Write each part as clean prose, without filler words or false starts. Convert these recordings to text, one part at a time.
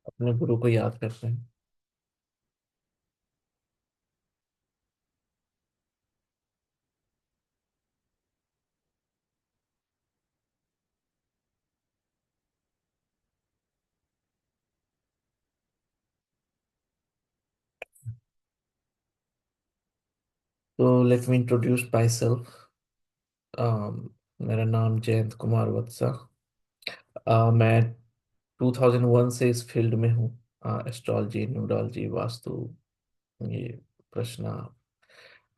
अपने गुरु को याद करते हैं। तो let me introduce my self. मेरा नाम जयंत कुमार वत्सा। मैं 2001 से इस फील्ड में हूँ। एस्ट्रोलॉजी, न्यूमरोलॉजी, वास्तु, ये प्रश्न,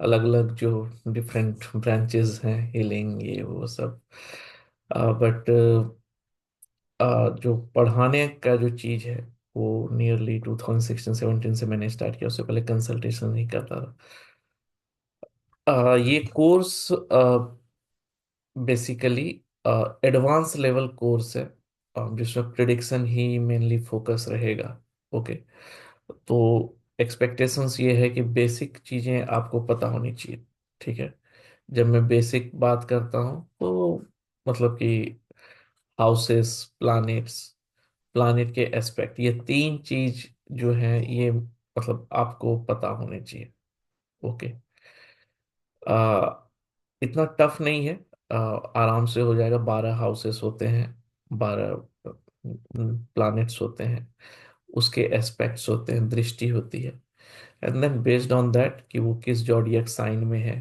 अलग अलग जो डिफरेंट ब्रांचेस हैं, हीलिंग, ये वो सब। बट जो पढ़ाने का जो चीज़ है वो नियरली 2016-17 से मैंने स्टार्ट किया। उससे पहले कंसल्टेशन नहीं करता था। ये course basically advance level course है, जिसमें प्रिडिक्शन ही मेनली फोकस रहेगा। ओके। तो एक्सपेक्टेशंस ये है कि बेसिक चीज़ें आपको पता होनी चाहिए। ठीक है। जब मैं बेसिक बात करता हूँ तो मतलब कि हाउसेस, प्लैनेट्स, प्लैनेट के एस्पेक्ट, ये तीन चीज जो है ये मतलब आपको पता होने चाहिए। ओके। आ, इतना टफ नहीं है। आराम से हो जाएगा। 12 हाउसेस होते हैं, 12 प्लैनेट्स होते हैं, उसके एस्पेक्ट्स होते हैं, दृष्टि होती है। And then based on that कि वो किस जॉडियक साइन में है,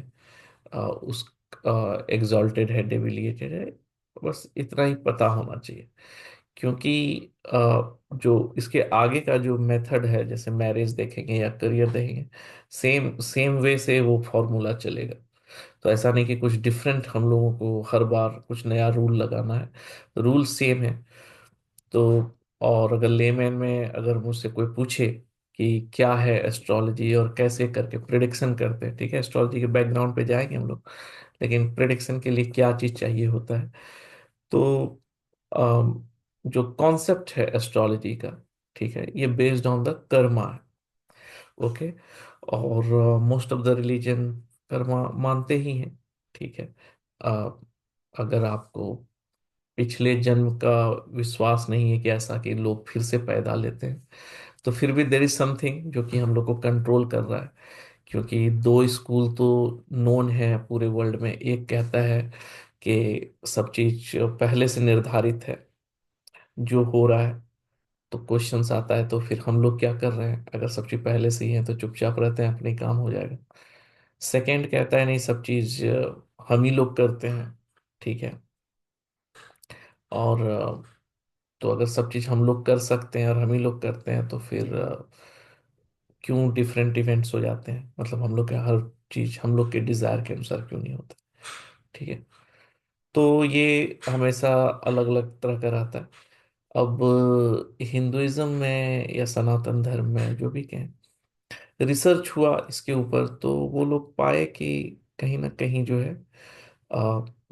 उस एग्जॉल्टेड है, डेविलिएटेड है, बस इतना ही पता होना चाहिए। क्योंकि जो इसके आगे का जो मेथड है, जैसे मैरिज देखेंगे या करियर देखेंगे, सेम सेम वे से वो फॉर्मूला चलेगा। तो ऐसा नहीं कि कुछ डिफरेंट हम लोगों को हर बार कुछ नया रूल लगाना है। रूल सेम है। तो और अगर लेमैन में अगर मुझसे कोई पूछे कि क्या है एस्ट्रोलॉजी और कैसे करके प्रिडिक्शन करते हैं, ठीक है, एस्ट्रोलॉजी के बैकग्राउंड पे जाएंगे हम लोग, लेकिन प्रिडिक्शन के लिए क्या चीज चाहिए होता है। तो जो कॉन्सेप्ट है एस्ट्रोलॉजी का, ठीक है, ये बेस्ड ऑन द कर्मा है। ओके। और most of the religion Karma मानते ही हैं। ठीक है। अ, अगर आपको पिछले जन्म का विश्वास नहीं है कि ऐसा कि लोग फिर से पैदा लेते हैं, तो फिर भी देर इज समथिंग जो कि हम लोग को कंट्रोल कर रहा है। क्योंकि दो स्कूल तो नोन है पूरे वर्ल्ड में। एक कहता है कि सब चीज पहले से निर्धारित है, जो हो रहा है। तो क्वेश्चंस आता है तो फिर हम लोग क्या कर रहे हैं? अगर सब चीज पहले से ही है तो चुपचाप रहते हैं, अपने काम हो जाएगा। सेकंड कहता है नहीं, सब चीज हम ही लोग करते हैं। ठीक है। और तो अगर सब चीज हम लोग कर सकते हैं और हम ही लोग करते हैं तो फिर क्यों डिफरेंट इवेंट्स हो जाते हैं? मतलब हम लोग के हर चीज हम लोग के डिजायर के अनुसार क्यों नहीं होता? ठीक है। तो ये हमेशा अलग अलग तरह का रहता है। अब हिंदुइज्म में या सनातन धर्म में जो भी कहें, रिसर्च हुआ इसके ऊपर तो वो लोग पाए कि कहीं ना कहीं जो है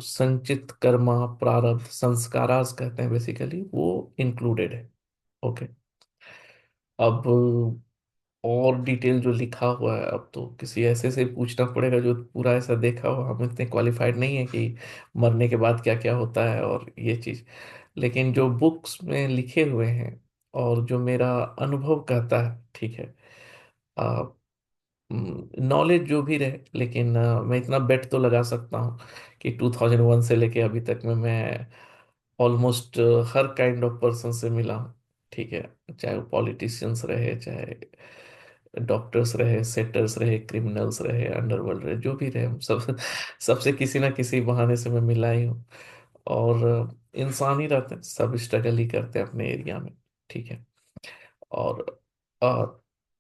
संचित कर्मा, प्रारब्ध, संस्कारास कहते हैं बेसिकली, वो इंक्लूडेड है। ओके। अब और डिटेल जो लिखा हुआ है, अब तो किसी ऐसे से पूछना पड़ेगा जो पूरा ऐसा देखा हो। हम इतने क्वालिफाइड नहीं है कि मरने के बाद क्या क्या होता है और ये चीज। लेकिन जो बुक्स में लिखे हुए हैं और जो मेरा अनुभव कहता है, ठीक है, नॉलेज जो भी रहे, लेकिन मैं इतना बेट तो लगा सकता हूँ कि 2001 से लेके अभी तक में मैं almost her kind of person से मिला हूँ। ठीक है। चाहे वो पॉलिटिशियंस रहे, चाहे डॉक्टर्स रहे, सेटर्स रहे, क्रिमिनल्स रहे, अंडरवर्ल्ड रहे, जो भी रहे, हम सब सबसे किसी ना किसी बहाने से मैं मिला ही हूँ। और इंसान ही रहते हैं, सब स्ट्रगल ही करते हैं अपने एरिया में। ठीक है। और अ,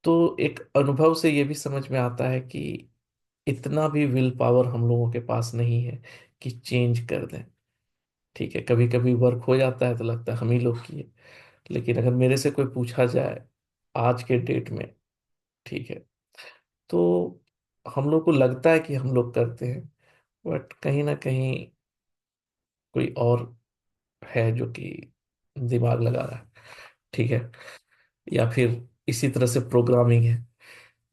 तो एक अनुभव से ये भी समझ में आता है कि इतना भी विल पावर हम लोगों के पास नहीं है कि चेंज कर दें। ठीक है। कभी कभी वर्क हो जाता है तो लगता है हम ही लोग किए। लेकिन अगर मेरे से कोई पूछा जाए आज के डेट में, ठीक है, तो हम लोग को लगता है कि हम लोग करते हैं, बट कहीं ना कहीं कोई और है जो कि दिमाग लगा रहा है। ठीक है। या फिर इसी तरह से प्रोग्रामिंग है।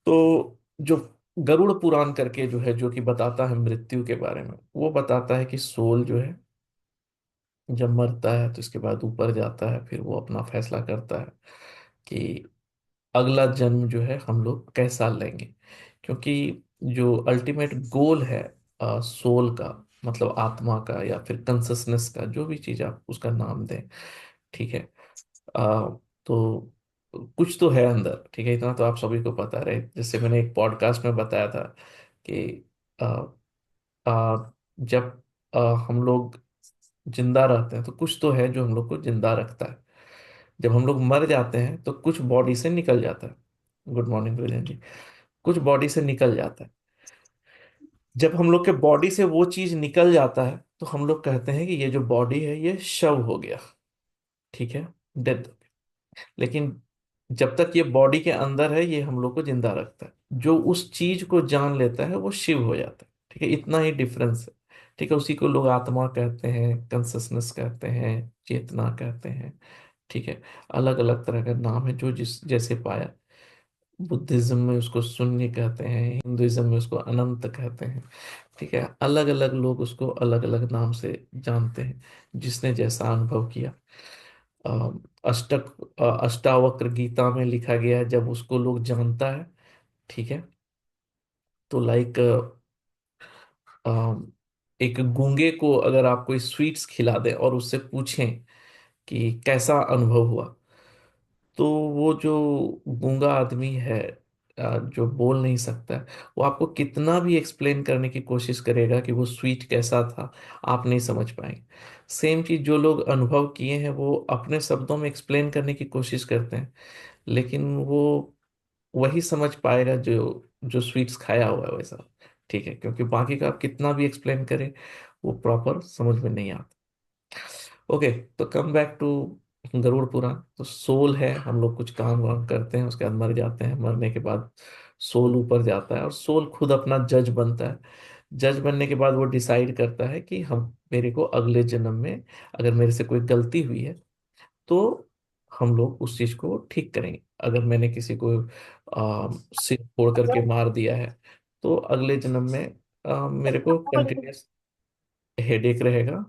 तो जो गरुड़ पुराण करके जो है, जो कि बताता है मृत्यु के बारे में, वो बताता है कि सोल जो है जब मरता है तो इसके बाद ऊपर जाता है, फिर वो अपना फैसला करता है। कि अगला जन्म जो है हम लोग कैसा लेंगे। क्योंकि जो अल्टीमेट गोल है सोल का, मतलब आत्मा का या फिर कंसस्नेस का, जो भी चीज आप उसका नाम दें, ठीक है। तो कुछ तो है अंदर, ठीक है, इतना तो आप सभी को पता रहे। जैसे मैंने एक पॉडकास्ट में बताया था कि आ, जब हम लोग जिंदा रहते हैं तो कुछ तो है जो हम लोग को जिंदा रखता है। जब हम लोग मर जाते हैं तो कुछ बॉडी से निकल जाता है। गुड मॉर्निंग ब्रिलियंट जी। कुछ बॉडी से निकल जाता है। जब हम लोग के बॉडी से वो चीज निकल जाता है तो हम लोग कहते हैं कि ये जो बॉडी है ये शव हो गया, ठीक है, डेथ। लेकिन जब तक ये बॉडी के अंदर है ये हम लोग को जिंदा रखता है। जो उस चीज को जान लेता है वो शिव हो जाता है, ठीक है, इतना ही डिफरेंस है। ठीक है, उसी को लोग आत्मा कहते हैं, कंसस्नेस कहते हैं, चेतना कहते हैं, ठीक है। अलग अलग तरह का नाम है जो जिस जैसे पाया। बुद्धिज्म में उसको शून्य कहते हैं, हिंदुइज्म में उसको अनंत कहते हैं, ठीक है। अलग अलग लोग उसको अलग अलग नाम से जानते हैं, जिसने जैसा अनुभव किया। अ, अष्टावक्र गीता में लिखा गया है, जब उसको लोग जानता है, ठीक है, तो लाइक एक गूंगे को अगर आप कोई स्वीट्स खिला दें और उससे पूछें कि कैसा अनुभव हुआ, तो वो जो गूंगा आदमी है, जो बोल नहीं सकता है, वो आपको कितना भी एक्सप्लेन करने की कोशिश करेगा कि वो स्वीट कैसा था, आप नहीं समझ पाएंगे। सेम चीज जो लोग अनुभव किए हैं वो अपने शब्दों में एक्सप्लेन करने की कोशिश करते हैं, लेकिन वो वही समझ पाएगा जो जो स्वीट्स खाया हुआ है वैसा, ठीक है, क्योंकि बाकी का आप कितना भी एक्सप्लेन करें वो प्रॉपर समझ में नहीं आता। ओके, तो come back to Garuda Purana. तो सोल है, हम लोग कुछ काम वाम करते हैं, उसके बाद मर जाते हैं, मरने के बाद सोल ऊपर जाता है और सोल खुद अपना जज बनता है। जज बनने के बाद वो डिसाइड करता है कि हम मेरे को अगले जन्म में अगर मेरे से कोई गलती हुई है तो हम लोग उस चीज को ठीक करेंगे। अगर मैंने किसी को सिर फोड़ करके मार दिया है तो अगले जन्म में मेरे को कंटिन्यूस हेडेक रहेगा,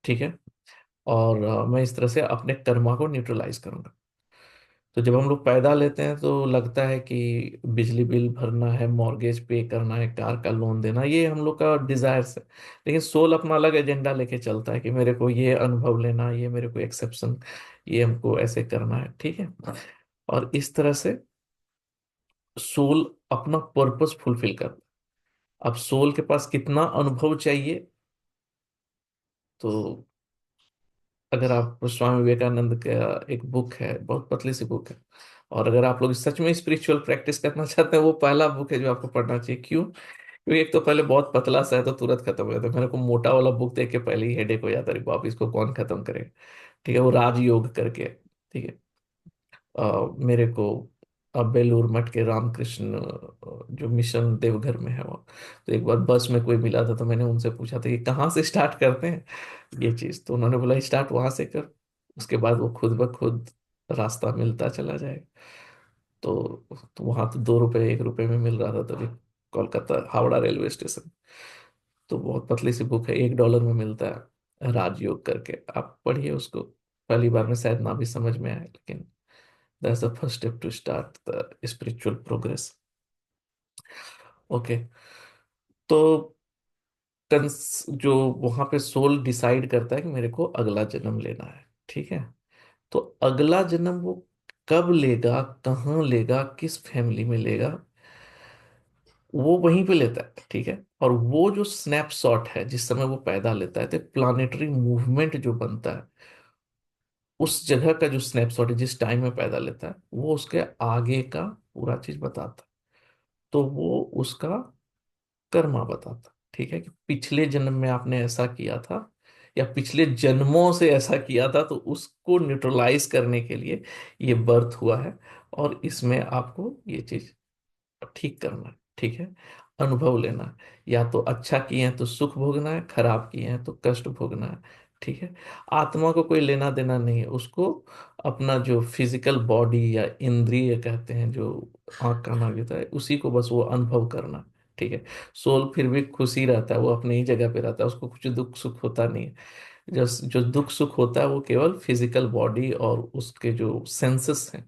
ठीक है। और मैं इस तरह से अपने कर्मा को न्यूट्रलाइज करूंगा। तो जब हम लोग पैदा लेते हैं तो लगता है कि बिजली बिल भरना है, मॉर्गेज पे करना है, कार का लोन देना, ये हम लोग का डिजायर्स है। लेकिन सोल अपना अलग एजेंडा लेके चलता है कि मेरे को ये अनुभव लेना, ये मेरे को एक्सेप्शन, ये हमको ऐसे करना है, ठीक है। और इस तरह से सोल अपना पर्पस फुलफिल करता है। अब सोल के पास कितना अनुभव चाहिए, तो अगर आप स्वामी विवेकानंद का एक बुक है, बहुत पतली सी बुक है, और अगर आप लोग सच में स्पिरिचुअल प्रैक्टिस करना चाहते हैं वो पहला बुक है जो आपको पढ़ना चाहिए। क्यों? क्योंकि एक तो पहले बहुत पतला सा है तो तुरंत खत्म हो जाता है। मेरे को मोटा वाला बुक देख के पहले ही हेडेक हो जाता है, अरे बाप इसको कौन खत्म करेगा, ठीक है। वो राजयोग करके, ठीक है। मेरे को बेलूर मठ के रामकृष्ण जो मिशन देवघर में है वो, तो एक बार बस में कोई मिला था तो मैंने उनसे पूछा था कि कहाँ से स्टार्ट करते हैं ये चीज, तो उन्होंने बोला स्टार्ट वहां से कर, उसके बाद वो खुद ब खुद रास्ता मिलता चला जाएगा। तो वहां तो 2 रुपए 1 रुपए में मिल रहा था तभी, कोलकाता हावड़ा रेलवे स्टेशन। तो बहुत पतली सी बुक है, $1 में मिलता है, राजयोग करके, आप पढ़िए उसको। पहली बार में शायद ना भी समझ में आए, लेकिन that's the first step to start the spiritual progress. Okay, तो जो वहां पे सोल डिसाइड करता है कि मेरे को अगला जन्म लेना है, ठीक है। तो अगला जन्म वो कब लेगा, कहाँ लेगा, किस फैमिली में लेगा, वो वहीं पे लेता है, ठीक है। और वो जो स्नैपशॉट है जिस समय वो पैदा लेता है, तो प्लानिटरी मूवमेंट जो बनता है उस जगह का, जो स्नैपशॉट है जिस टाइम में पैदा लेता है, वो उसके आगे का पूरा चीज बताता है। तो वो उसका कर्मा बताता, ठीक है, कि पिछले जन्म में आपने ऐसा किया था या पिछले जन्मों से ऐसा किया था, तो उसको न्यूट्रलाइज करने के लिए ये बर्थ हुआ है और इसमें आपको ये चीज ठीक करना है, ठीक है। अनुभव लेना है, या तो अच्छा किए हैं तो सुख भोगना है, खराब किए हैं तो कष्ट भोगना है, ठीक है। आत्मा को कोई लेना देना नहीं है, उसको अपना जो फिजिकल बॉडी या इंद्रिय कहते हैं, जो आँख कान नाक होता है, उसी को बस वो अनुभव करना है, ठीक है। सोल फिर भी खुशी रहता है, वो अपनी ही जगह पे रहता है, उसको कुछ दुख सुख होता नहीं है। जो जो दुख सुख होता है वो केवल फिजिकल बॉडी और उसके जो सेंसेस हैं,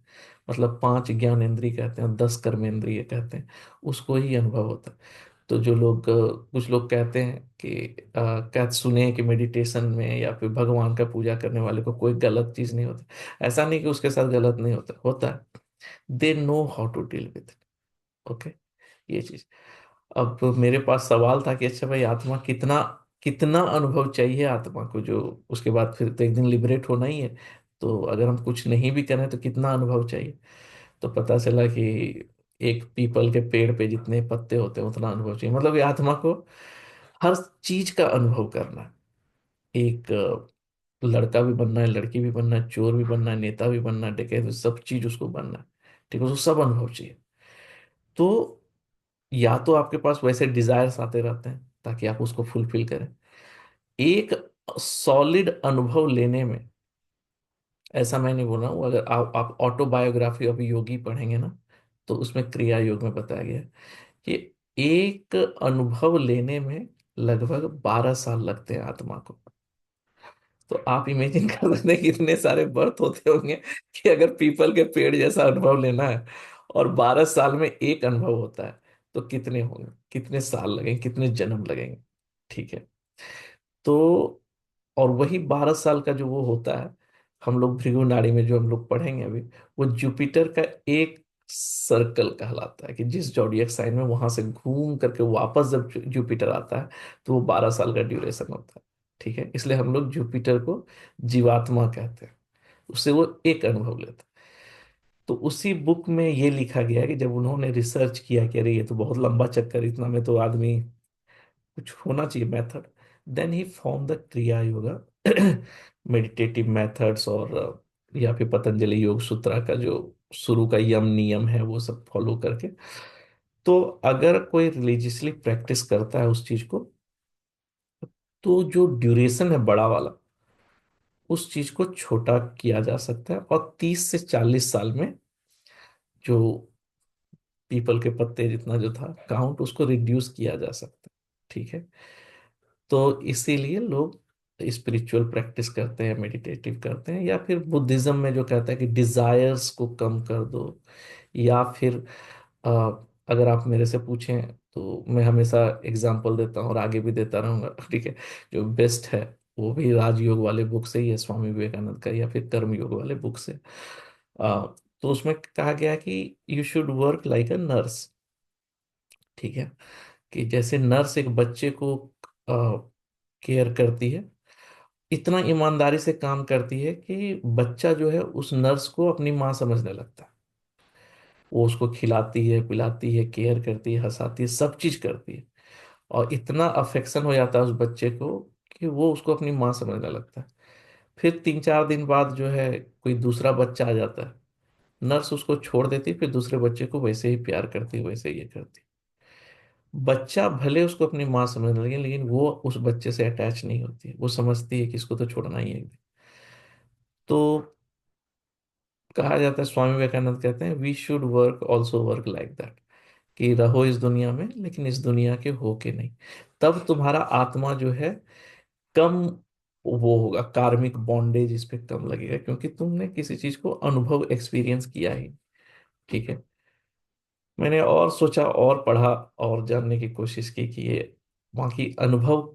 मतलब 5 ज्ञान इंद्रिय कहते हैं, 10 कर्मेंद्रिय कहते हैं, उसको ही अनुभव होता है। तो जो लोग कुछ लोग कहते हैं कि कह सुने कि मेडिटेशन में या फिर भगवान का पूजा करने वाले को कोई गलत चीज नहीं होती। ऐसा नहीं कि उसके साथ गलत नहीं होता, होता है। They know how to deal with it. Okay, ये चीज। अब मेरे पास सवाल था कि अच्छा भाई, आत्मा कितना कितना अनुभव चाहिए आत्मा को, जो उसके बाद फिर तो एक दिन लिबरेट होना ही है। तो अगर हम कुछ नहीं भी करें तो कितना अनुभव चाहिए? तो पता चला कि एक पीपल के पेड़ पे जितने पत्ते होते हैं उतना अनुभव चाहिए। मतलब ये आत्मा को हर चीज का अनुभव करना है। एक लड़का भी बनना है, लड़की भी बनना है, चोर भी बनना है, नेता भी बनना है, डकैत भी, सब चीज उसको बनना है। ठीक है, उसको सब अनुभव चाहिए। तो या तो आपके पास वैसे डिजायर्स आते रहते हैं ताकि आप उसको फुलफिल करें। एक सॉलिड अनुभव लेने में, ऐसा मैं नहीं बोल रहा हूँ, अगर आप ऑटोबायोग्राफी ऑफ योगी पढ़ेंगे ना, तो उसमें क्रिया योग में बताया गया है कि एक अनुभव लेने में लगभग 12 साल लगते हैं आत्मा को। तो आप इमेजिन कर सकते हैं कि इतने सारे बर्थ होते होंगे कि अगर पीपल के पेड़ जैसा अनुभव लेना है और 12 साल में एक अनुभव होता है, तो कितने होंगे, कितने साल लगेंगे, कितने जन्म लगेंगे। ठीक है। तो और वही 12 साल का जो वो होता है, हम लोग भृगु नाड़ी में जो हम लोग पढ़ेंगे अभी, वो जुपिटर का एक सर्कल कहलाता है। कि जिस जॉडियक साइन में वहां से घूम करके वापस जब जुपिटर आता है, तो वो 12 साल का ड्यूरेशन होता है। ठीक है, इसलिए हम लोग जुपिटर को जीवात्मा कहते हैं। उससे वो एक अनुभव लेता है। तो उसी बुक में ये लिखा गया है कि जब उन्होंने रिसर्च किया कि अरे ये तो बहुत लंबा चक्कर, इतना में तो आदमी कुछ होना चाहिए method. Then he form the kriya yoga meditative methods, और या फिर पतंजलि योग सूत्रा का जो शुरू का यम नियम है वो सब फॉलो करके। तो अगर कोई रिलीजियसली प्रैक्टिस करता है उस चीज को, तो जो ड्यूरेशन है बड़ा वाला, उस चीज को छोटा किया जा सकता है, और 30 से 40 साल में जो पीपल के पत्ते जितना जो था काउंट, उसको रिड्यूस किया जा सकता है। ठीक है। तो इसीलिए लोग स्पिरिचुअल प्रैक्टिस करते हैं, मेडिटेटिव करते हैं, या फिर बुद्धिज्म में जो कहता है कि डिजायर्स को कम कर दो। या फिर अ, अगर आप मेरे से पूछें तो मैं हमेशा एग्जांपल देता हूँ और आगे भी देता रहूंगा। ठीक है। जो बेस्ट है वो भी राजयोग वाले बुक से ही है, स्वामी विवेकानंद का, या फिर कर्म योग वाले बुक से। तो उसमें कहा गया है कि you should work like a nurse. ठीक है। कि जैसे नर्स एक बच्चे को केयर करती है, इतना ईमानदारी से काम करती है कि बच्चा जो है उस नर्स को अपनी माँ समझने लगता है। वो उसको खिलाती है, पिलाती है, केयर करती है, हंसाती है, सब चीज करती है। और इतना अफेक्शन हो जाता है उस बच्चे को कि वो उसको अपनी माँ समझने लगता है। फिर 3-4 दिन बाद जो है कोई दूसरा बच्चा आ जाता है, नर्स उसको छोड़ देती है, फिर दूसरे बच्चे को वैसे ही प्यार करती है, वैसे ही ये करती है। बच्चा भले उसको अपनी माँ समझने लगे, लेकिन वो उस बच्चे से अटैच नहीं होती है, वो समझती है कि इसको तो छोड़ना ही है। तो कहा जाता है, स्वामी विवेकानंद कहते हैं, we should work also work like that. कि रहो इस दुनिया में, लेकिन इस दुनिया के हो के नहीं। तब तुम्हारा आत्मा जो है कम वो होगा, कार्मिक बॉन्डेज इस पे कम लगेगा, क्योंकि तुमने किसी चीज को अनुभव एक्सपीरियंस किया ही। ठीक है। मैंने और सोचा और पढ़ा और जानने की कोशिश की कि ये वहाँ की अनुभव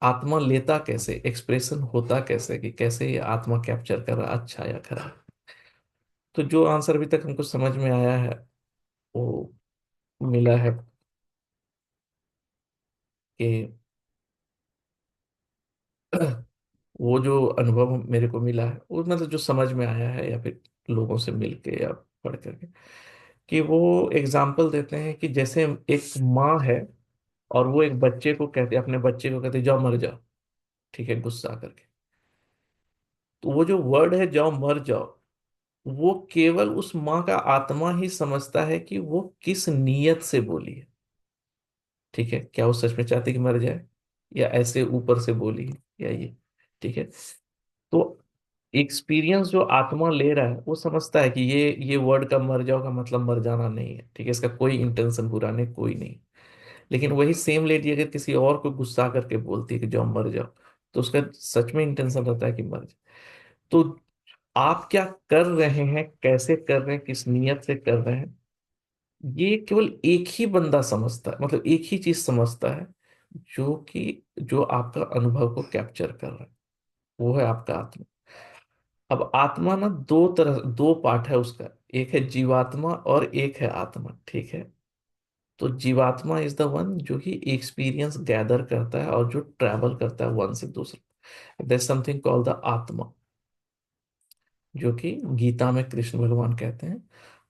आत्मा लेता कैसे, एक्सप्रेशन होता कैसे, कि कैसे ये आत्मा कैप्चर कर रहा, अच्छा या खराब। तो जो आंसर अभी तक हमको समझ में आया है वो मिला है कि वो जो अनुभव मेरे को मिला है, वो मतलब जो समझ में आया है या फिर लोगों से मिल के या पढ़ करके, कि वो एग्जाम्पल देते हैं कि जैसे एक माँ है और वो एक बच्चे को कहते, अपने बच्चे को कहते जाओ मर जाओ। ठीक है, गुस्सा करके। तो वो जो वर्ड है जाओ मर जाओ, वो केवल उस माँ का आत्मा ही समझता है कि वो किस नीयत से बोली है। ठीक है, क्या वो सच में चाहती कि मर जाए, या ऐसे ऊपर से बोली है, या ये। ठीक है। तो एक्सपीरियंस जो आत्मा ले रहा है वो समझता है कि ये वर्ड का मर जाओ का मतलब मर जाना नहीं है। ठीक है, इसका कोई इंटेंशन बुरा नहीं, कोई नहीं। लेकिन वही सेम लेडी अगर किसी और को गुस्सा करके बोलती है कि जाओ मर जाओ, तो उसका सच में इंटेंशन रहता है कि मर जाए। तो आप क्या कर रहे हैं, कैसे कर रहे हैं, किस नियत से कर रहे हैं, ये केवल एक ही बंदा समझता है, मतलब एक ही चीज समझता है, जो आपका अनुभव को कैप्चर कर रहा है, वो है आपका आत्मा। अब आत्मा ना दो तरह, दो पार्ट है उसका, एक है जीवात्मा और एक है आत्मा, ठीक है। तो जीवात्मा इज द वन जो कि एक्सपीरियंस गैदर करता है और जो ट्रैवल करता है वन से दूसरे, देयर समथिंग कॉल्ड द आत्मा, जो कि गीता में कृष्ण भगवान कहते हैं,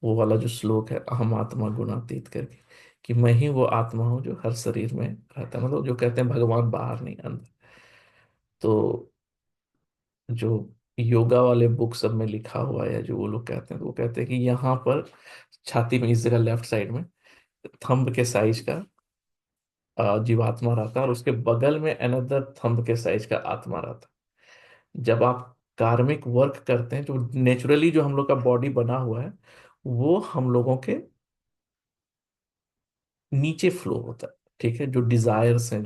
वो वाला जो श्लोक है, अहम आत्मा गुणातीत करके, कि मैं ही वो आत्मा हूँ जो हर शरीर में रहता है, मतलब जो कहते हैं भगवान बाहर नहीं अंदर। तो जो योगा वाले बुक सब में लिखा हुआ है, जो वो लोग कहते हैं, तो वो कहते हैं कि यहाँ पर छाती में इस जगह लेफ्ट साइड में थंब के साइज का जीवात्मा रहता है, और उसके बगल में अनदर थंब के साइज का आत्मा रहता है। जब आप कार्मिक वर्क करते हैं, जो नेचुरली जो हम लोग का बॉडी बना हुआ है, वो हम लोगों के नीचे फ्लो होता है, ठीक है। जो डिजायर्स हैं,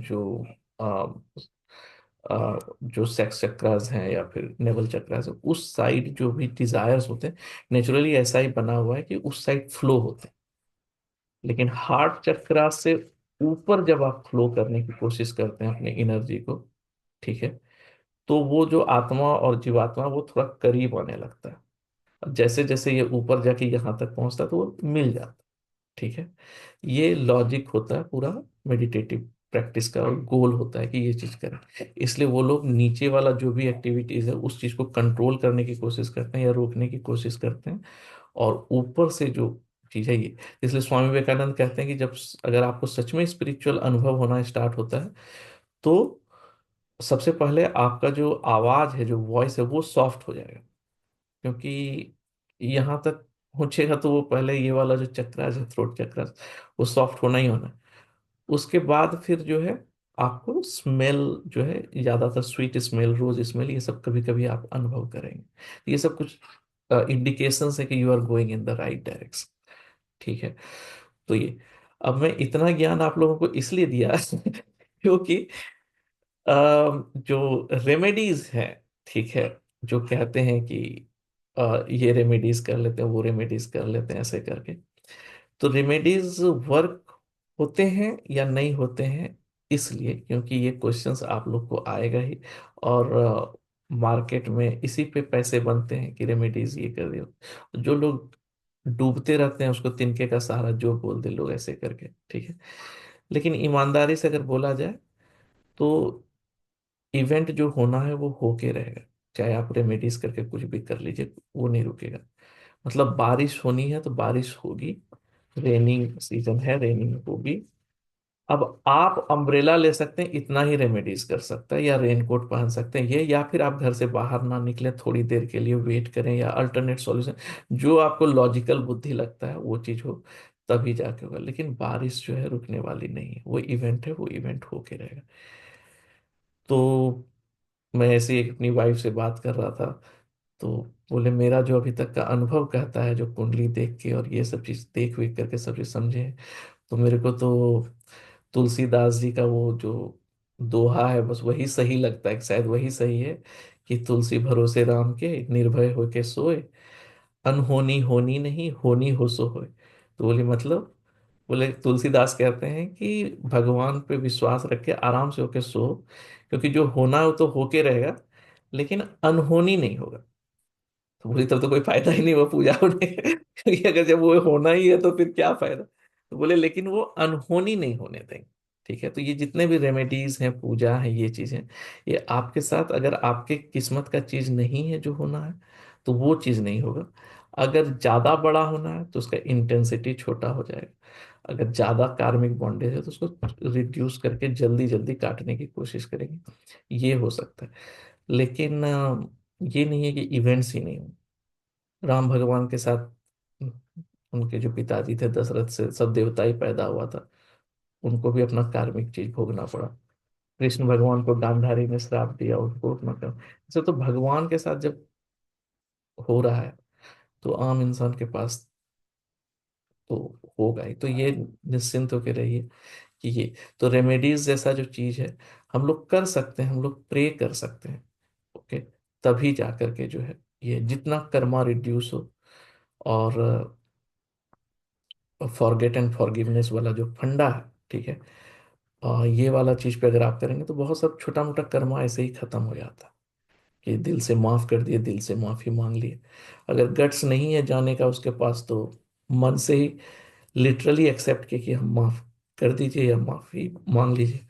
आ, जो सेक्स चक्रास हैं या फिर नेवल चक्रास है, उस साइड जो भी डिजायर्स होते हैं, नेचुरली ऐसा ही बना हुआ है कि उस साइड फ्लो होते हैं। लेकिन हार्ट चक्रा से ऊपर जब आप फ्लो करने की कोशिश करते हैं अपनी एनर्जी को, ठीक है, तो वो जो आत्मा और जीवात्मा वो थोड़ा करीब आने लगता है। और जैसे जैसे ये ऊपर जाके यहाँ तक पहुंचता है तो वो मिल जाता है, ठीक है। ये लॉजिक होता है पूरा मेडिटेटिव प्रैक्टिस का, और गोल होता है कि ये चीज करें। इसलिए वो लोग नीचे वाला जो भी एक्टिविटीज है उस चीज को कंट्रोल करने की कोशिश करते हैं या रोकने की कोशिश करते हैं, और ऊपर से जो चीज है ये, इसलिए स्वामी विवेकानंद कहते हैं कि जब अगर आपको सच में स्पिरिचुअल अनुभव होना स्टार्ट होता है, तो सबसे पहले आपका जो आवाज है, जो वॉइस है, वो सॉफ्ट हो जाएगा। क्योंकि यहाँ तक पहुंचेगा तो वो पहले ये वाला जो चक्र है, थ्रोट चक्र, वो सॉफ्ट होना ही होना है। उसके बाद फिर जो है आपको स्मेल, जो है ज्यादातर स्वीट स्मेल, रोज स्मेल, ये सब कभी कभी आप अनुभव करेंगे। ये सब कुछ इंडिकेशंस है कि you are going in the right direction, ठीक है। तो ये, अब मैं इतना ज्ञान आप लोगों को इसलिए दिया क्योंकि जो रेमेडीज हैं, ठीक है, जो कहते हैं कि ये रेमेडीज कर लेते हैं, वो रेमेडीज कर लेते हैं, ऐसे करके, तो रेमेडीज वर्क होते हैं या नहीं होते हैं, इसलिए क्योंकि ये क्वेश्चंस आप लोग को आएगा ही। और मार्केट में इसी पे पैसे बनते हैं कि रेमेडीज ये कर दियो, जो लोग डूबते रहते हैं उसको तिनके का सहारा जो बोल दे लोग, ऐसे करके, ठीक है। लेकिन ईमानदारी से अगर बोला जाए तो इवेंट जो होना है वो होके रहेगा, चाहे आप रेमेडीज करके कुछ भी कर लीजिए, वो नहीं रुकेगा। मतलब बारिश होनी है तो बारिश होगी, रेनिंग सीजन है, रेनिंग होगी। अब आप अम्ब्रेला ले सकते हैं, इतना ही रेमेडीज कर सकता है, या रेनकोट पहन सकते हैं ये, या फिर आप घर से बाहर ना निकलें, थोड़ी देर के लिए वेट करें, या अल्टरनेट सॉल्यूशन, जो आपको लॉजिकल बुद्धि लगता है वो चीज हो, तभी जाके होगा। लेकिन बारिश जो है रुकने वाली नहीं है, वो इवेंट है, वो इवेंट होके रहेगा। तो मैं ऐसे ही अपनी वाइफ से बात कर रहा था, तो बोले मेरा जो अभी तक का अनुभव कहता है, जो कुंडली देख के और ये सब चीज देख वेख करके सब चीज समझे हैं, तो मेरे को तो तुलसीदास जी का वो जो दोहा है बस वही सही लगता है, कि शायद वही सही है, कि तुलसी भरोसे राम के, निर्भय होके सोए, अनहोनी होनी नहीं, होनी हो सो होए। तो बोली मतलब, बोले तुलसीदास कहते हैं कि भगवान पे विश्वास रख के आराम से होके सो, क्योंकि जो होना है वो तो होके रहेगा, लेकिन अनहोनी नहीं होगा। तो बोली तब तो कोई फायदा ही नहीं वो पूजा होने का। क्योंकि अगर जब वो होना ही है तो फिर क्या फायदा। तो बोले लेकिन वो अनहोनी नहीं होने देंगे, ठीक है। तो ये जितने भी रेमेडीज हैं, पूजा है, ये चीजें, ये आपके साथ अगर आपके किस्मत का चीज नहीं है जो होना है, तो वो चीज नहीं होगा। अगर ज्यादा बड़ा होना है तो उसका इंटेंसिटी छोटा हो जाएगा। अगर ज्यादा कार्मिक बॉन्डेज है तो उसको रिड्यूस करके जल्दी जल्दी काटने की कोशिश करेंगे, ये हो सकता है। लेकिन ये नहीं है कि इवेंट्स ही नहीं हो। राम भगवान के साथ उनके जो पिताजी थे दशरथ, से सब देवता ही पैदा हुआ था, उनको भी अपना कार्मिक चीज भोगना पड़ा। कृष्ण भगवान को गांधारी ने श्राप दिया, उनको अपना कर्म। ऐसे तो भगवान के साथ जब हो रहा है तो आम इंसान के पास तो होगा ही। तो ये निश्चिंत होकर रहिए कि ये, तो रेमेडीज जैसा जो चीज है, हम लोग कर सकते हैं, हम लोग प्रे कर सकते हैं। ओके, तभी जा करके जो है, ये जितना कर्मा रिड्यूस हो, और फॉरगेट एंड फॉरगिवनेस वाला जो फंडा है, ठीक है, ये वाला चीज पे अगर आप करेंगे तो बहुत सब छोटा मोटा कर्मा ऐसे ही खत्म हो जाता है, कि दिल से माफ कर दिए, दिल से माफी मांग लिए। अगर गट्स नहीं है जाने का उसके पास, तो मन से ही लिटरली एक्सेप्ट किए कि हम माफ कर दीजिए या माफी मांग लीजिए।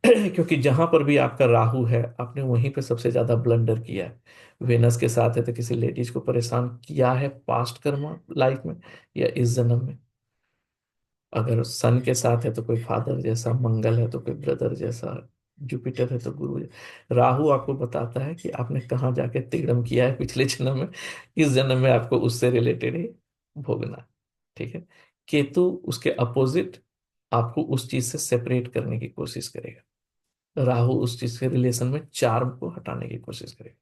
क्योंकि जहां पर भी आपका राहु है, आपने वहीं पे सबसे ज्यादा ब्लंडर किया है। वेनस के साथ है तो किसी लेडीज को परेशान किया है पास्ट कर्म लाइफ में, या इस जन्म में। अगर सन के साथ है तो कोई फादर जैसा, मंगल है तो कोई ब्रदर जैसा, जुपिटर है तो गुरु राहु आपको बताता है कि आपने कहाँ जाके तिगड़म किया है पिछले जन्म में, इस जन्म में आपको उससे रिलेटेड ही भोगना है। ठीक है। केतु उसके अपोजिट आपको उस चीज से सेपरेट करने की कोशिश करेगा। राहु उस चीज के रिलेशन में चार्म को हटाने की कोशिश करेगा।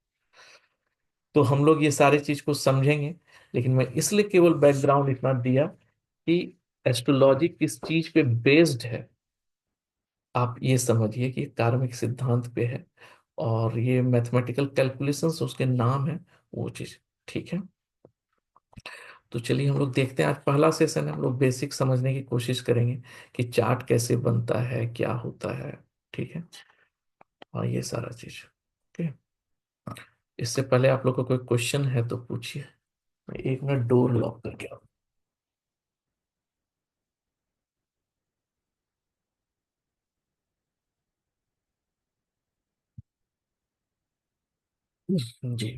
तो हम लोग ये सारी चीज को समझेंगे, लेकिन मैं इसलिए केवल बैकग्राउंड इतना दिया कि एस्ट्रोलॉजी किस चीज पे बेस्ड है, आप ये समझिए कि कार्मिक सिद्धांत पे है, और ये मैथमेटिकल कैलकुलेशंस उसके नाम है, वो चीज। ठीक है। तो चलिए हम लोग देखते हैं, आज पहला सेशन है, हम लोग बेसिक समझने की कोशिश करेंगे कि चार्ट कैसे बनता है, क्या होता है। ठीक है। हाँ, ये सारा चीज। ओके। इससे पहले आप लोग को कोई क्वेश्चन है तो पूछिए। मैं 1 मिनट डोर लॉक करके आऊँ। जी।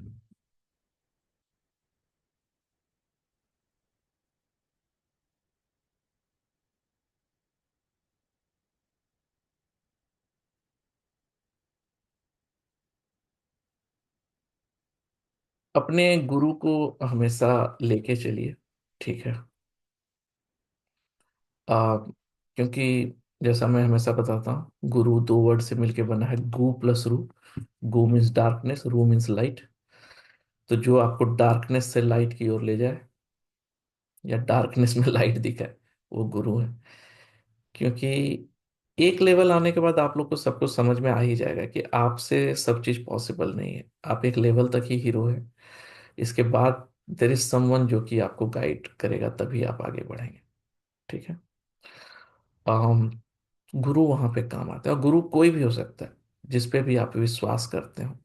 अपने गुरु को हमेशा लेके चलिए। ठीक है। क्योंकि जैसा मैं हमेशा बताता हूँ, गुरु 2 वर्ड से मिलके बना है, गु प्लस रू। गु मीन्स डार्कनेस, रू मीन्स लाइट। तो जो आपको डार्कनेस से लाइट की ओर ले जाए, या डार्कनेस में लाइट दिखाए, वो गुरु है। क्योंकि एक लेवल आने के बाद आप लोग को सब कुछ समझ में आ ही जाएगा कि आपसे सब चीज पॉसिबल नहीं है। आप एक लेवल तक ही हीरो है, इसके बाद देर इज समवन जो कि आपको गाइड करेगा, तभी आप आगे बढ़ेंगे। ठीक है। अम, गुरु वहां पे काम आता है, और गुरु कोई भी हो सकता है, जिस पे भी आप विश्वास करते हो।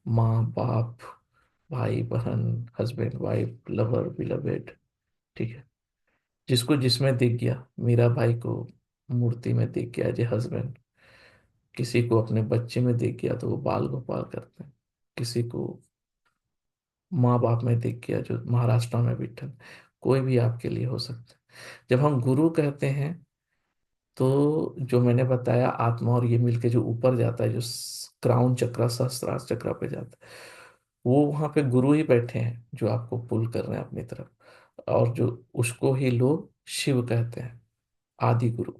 माँ बाप, भाई बहन, हस्बैंड वाइफ, लवर बिलवेड। ठीक है। जिसको जिसमें दिख गया, मीरा भाई को मूर्ति में दिख गया एज ए हस्बैंड, किसी को अपने बच्चे में दिख गया तो वो बाल गोपाल करते हैं, किसी को माँ बाप में दिख गया जो महाराष्ट्र में विठल। कोई भी आपके लिए हो सकता है। जब हम गुरु कहते हैं, तो जो मैंने बताया, आत्मा और ये मिलके जो ऊपर जाता है, जो क्राउन चक्र, सहस्त्रार चक्र पे जाता है, वो वहां पे गुरु ही बैठे हैं जो आपको पुल कर रहे हैं अपनी तरफ। और जो उसको ही लोग शिव कहते हैं, आदि गुरु।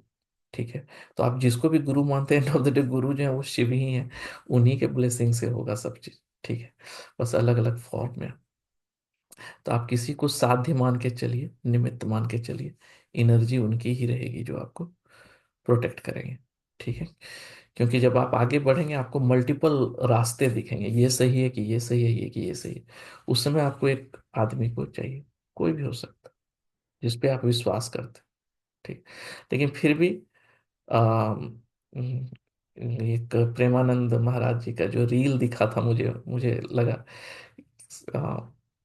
ठीक है। तो आप जिसको भी गुरु मानते हैं, एंड ऑफ द डे गुरु जो है वो शिव ही है। उन्हीं के ब्लेसिंग से होगा सब चीज। ठीक है। बस अलग अलग फॉर्म में। तो आप किसी को साध्य मान के चलिए, निमित्त मान के चलिए, एनर्जी उनकी ही रहेगी जो आपको प्रोटेक्ट करेंगे। ठीक है। क्योंकि जब आप आगे बढ़ेंगे, आपको मल्टीपल रास्ते दिखेंगे, ये सही है कि ये सही है, ये कि ये सही है। उस समय आपको एक आदमी को चाहिए, कोई भी हो सकता है, जिस पे आप विश्वास करते हैं। ठीक। लेकिन फिर भी एक प्रेमानंद महाराज जी का जो रील दिखा था, मुझे मुझे लगा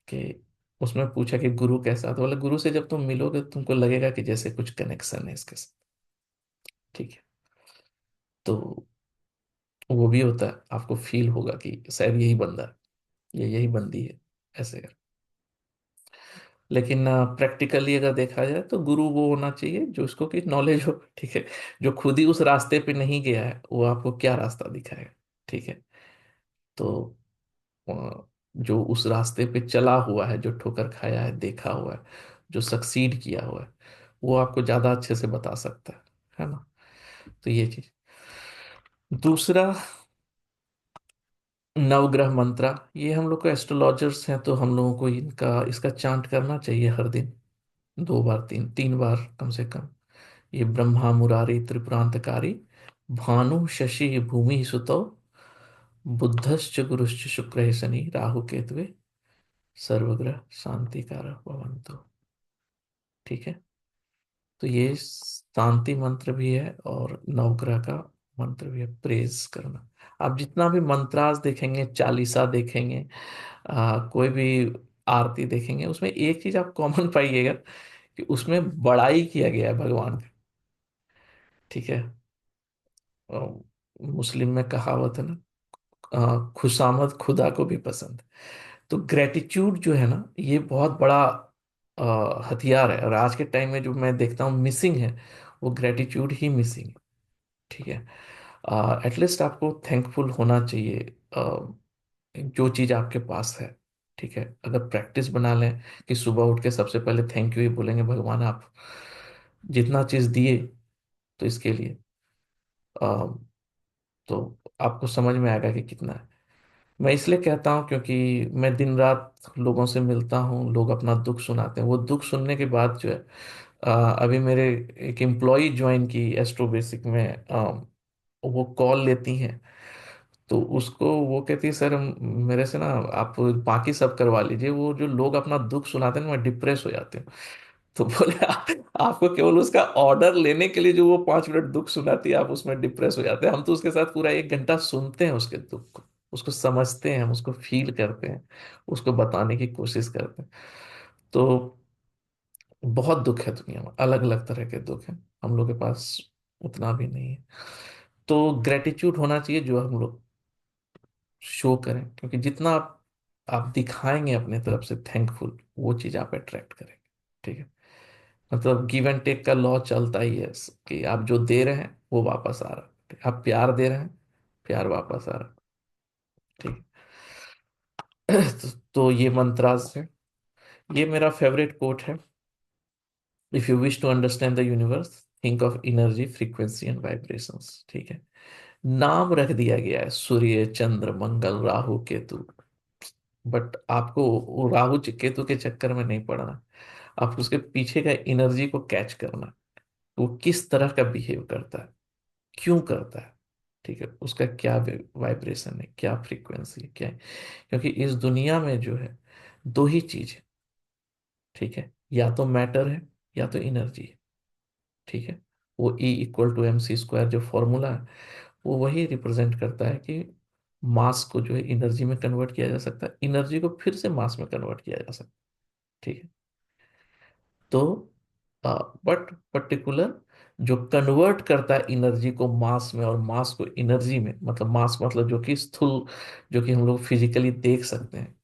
कि उसमें पूछा कि गुरु कैसा, तो बोला गुरु से जब तुम मिलोगे तो तुमको लगेगा कि जैसे कुछ कनेक्शन है इसके साथ। ठीक है। तो वो भी होता है, आपको फील होगा कि शायद यही बंदा है, ये यही बंदी है, ऐसे कर। लेकिन प्रैक्टिकली अगर देखा जाए तो गुरु वो होना चाहिए जो उसको की नॉलेज हो। ठीक है। जो खुद ही उस रास्ते पे नहीं गया है, वो आपको क्या रास्ता दिखाएगा। ठीक है। तो जो उस रास्ते पे चला हुआ है, जो ठोकर खाया है, देखा हुआ है, जो सक्सीड किया हुआ है, वो आपको ज्यादा अच्छे से बता सकता है ना। तो ये चीज। दूसरा, नवग्रह मंत्र, ये हम लोग को एस्ट्रोलॉजर्स हैं तो हम लोगों को इनका इसका चांट करना चाहिए हर दिन, 2 बार, 3 3 बार कम से कम। ये ब्रह्मा मुरारी त्रिपुरांतकारी, भानु शशि भूमि सुतौ बुधश्च गुरुश्च शुक्र शनि राहु केतुवे सर्वग्रह शांतिकारक भवन्तु। ठीक है। तो ये शांति मंत्र भी है और नवग्रह का मंत्र भी है, प्रेज करना। आप जितना भी मंत्रास देखेंगे, चालीसा देखेंगे, कोई भी आरती देखेंगे, उसमें एक चीज आप कॉमन पाइएगा कि उसमें बड़ाई किया गया है भगवान का। ठीक है। अ, मुस्लिम में कहावत है ना, खुशामद खुदा को भी पसंद। तो ग्रेटिट्यूड जो है ना, ये बहुत बड़ा हथियार है, और आज के टाइम में जो मैं देखता हूँ मिसिंग है, वो ग्रेटिट्यूड ही मिसिंग है। ठीक है। एटलीस्ट आपको थैंकफुल होना चाहिए जो चीज़ आपके पास है। ठीक है। अगर प्रैक्टिस बना लें कि सुबह उठ के सबसे पहले थैंक यू ही बोलेंगे, भगवान आप जितना चीज़ दिए, तो इसके लिए तो आपको समझ में आएगा कि कितना है। मैं इसलिए कहता हूँ क्योंकि मैं दिन रात लोगों से मिलता हूँ, लोग अपना दुख सुनाते हैं, वो दुख सुनने के बाद जो है, अभी मेरे एक एम्प्लॉय ज्वाइन की एस्ट्रो बेसिक में, वो कॉल लेती हैं, तो उसको वो कहती है सर मेरे से ना आप बाकी सब करवा लीजिए, वो जो लोग अपना दुख सुनाते हैं ना, मैं डिप्रेस हो जाते हैं। तो बोले आपको केवल उसका ऑर्डर लेने के लिए जो वो 5 मिनट दुख सुनाती है, आप उसमें डिप्रेस हो जाते हैं। हम तो उसके साथ पूरा 1 घंटा सुनते हैं उसके दुख को, उसको समझते हैं, हम उसको फील करते हैं, उसको बताने की कोशिश करते हैं। तो बहुत दुख है दुनिया में, अलग अलग तरह के दुख हैं, हम लोग के पास उतना भी नहीं है। तो ग्रेटिट्यूड होना चाहिए जो हम लोग शो करें, क्योंकि जितना आप दिखाएंगे अपने तरफ से थैंकफुल, वो चीज आप अट्रैक्ट करेंगे। ठीक है। मतलब गिव एंड टेक का लॉ चलता ही है, कि आप जो दे रहे हैं वो वापस आ रहा है, आप प्यार दे रहे हैं, प्यार वापस आ रहा है। ठीक है। तो ये मंत्रास है। ये मेरा फेवरेट कोट है। If you wish to understand the universe, think of energy, frequency and vibrations. ठीक है। नाम रख दिया गया है सूर्य, चंद्र, मंगल, राहु, केतु, बट आपको वो राहु केतु के चक्कर में नहीं पड़ना। आप उसके पीछे का एनर्जी को कैच करना, वो किस तरह का बिहेव करता है, क्यों करता है। ठीक है। उसका क्या वाइब्रेशन है, क्या फ्रीक्वेंसी है, क्या है। क्योंकि इस दुनिया में जो है, दो ही चीज है। ठीक है। या तो मैटर है, या तो एनर्जी है। ठीक है। वो E = mc² जो फॉर्मूला है, वो वही रिप्रेजेंट करता है कि मास को जो है एनर्जी में कन्वर्ट किया जा सकता है, एनर्जी को फिर से मास में कन्वर्ट किया जा सकता है। ठीक है। तो बट पर्टिकुलर जो कन्वर्ट करता है एनर्जी को मास में और मास को एनर्जी में, मतलब मास मतलब जो कि स्थूल, जो कि हम लोग फिजिकली देख सकते हैं।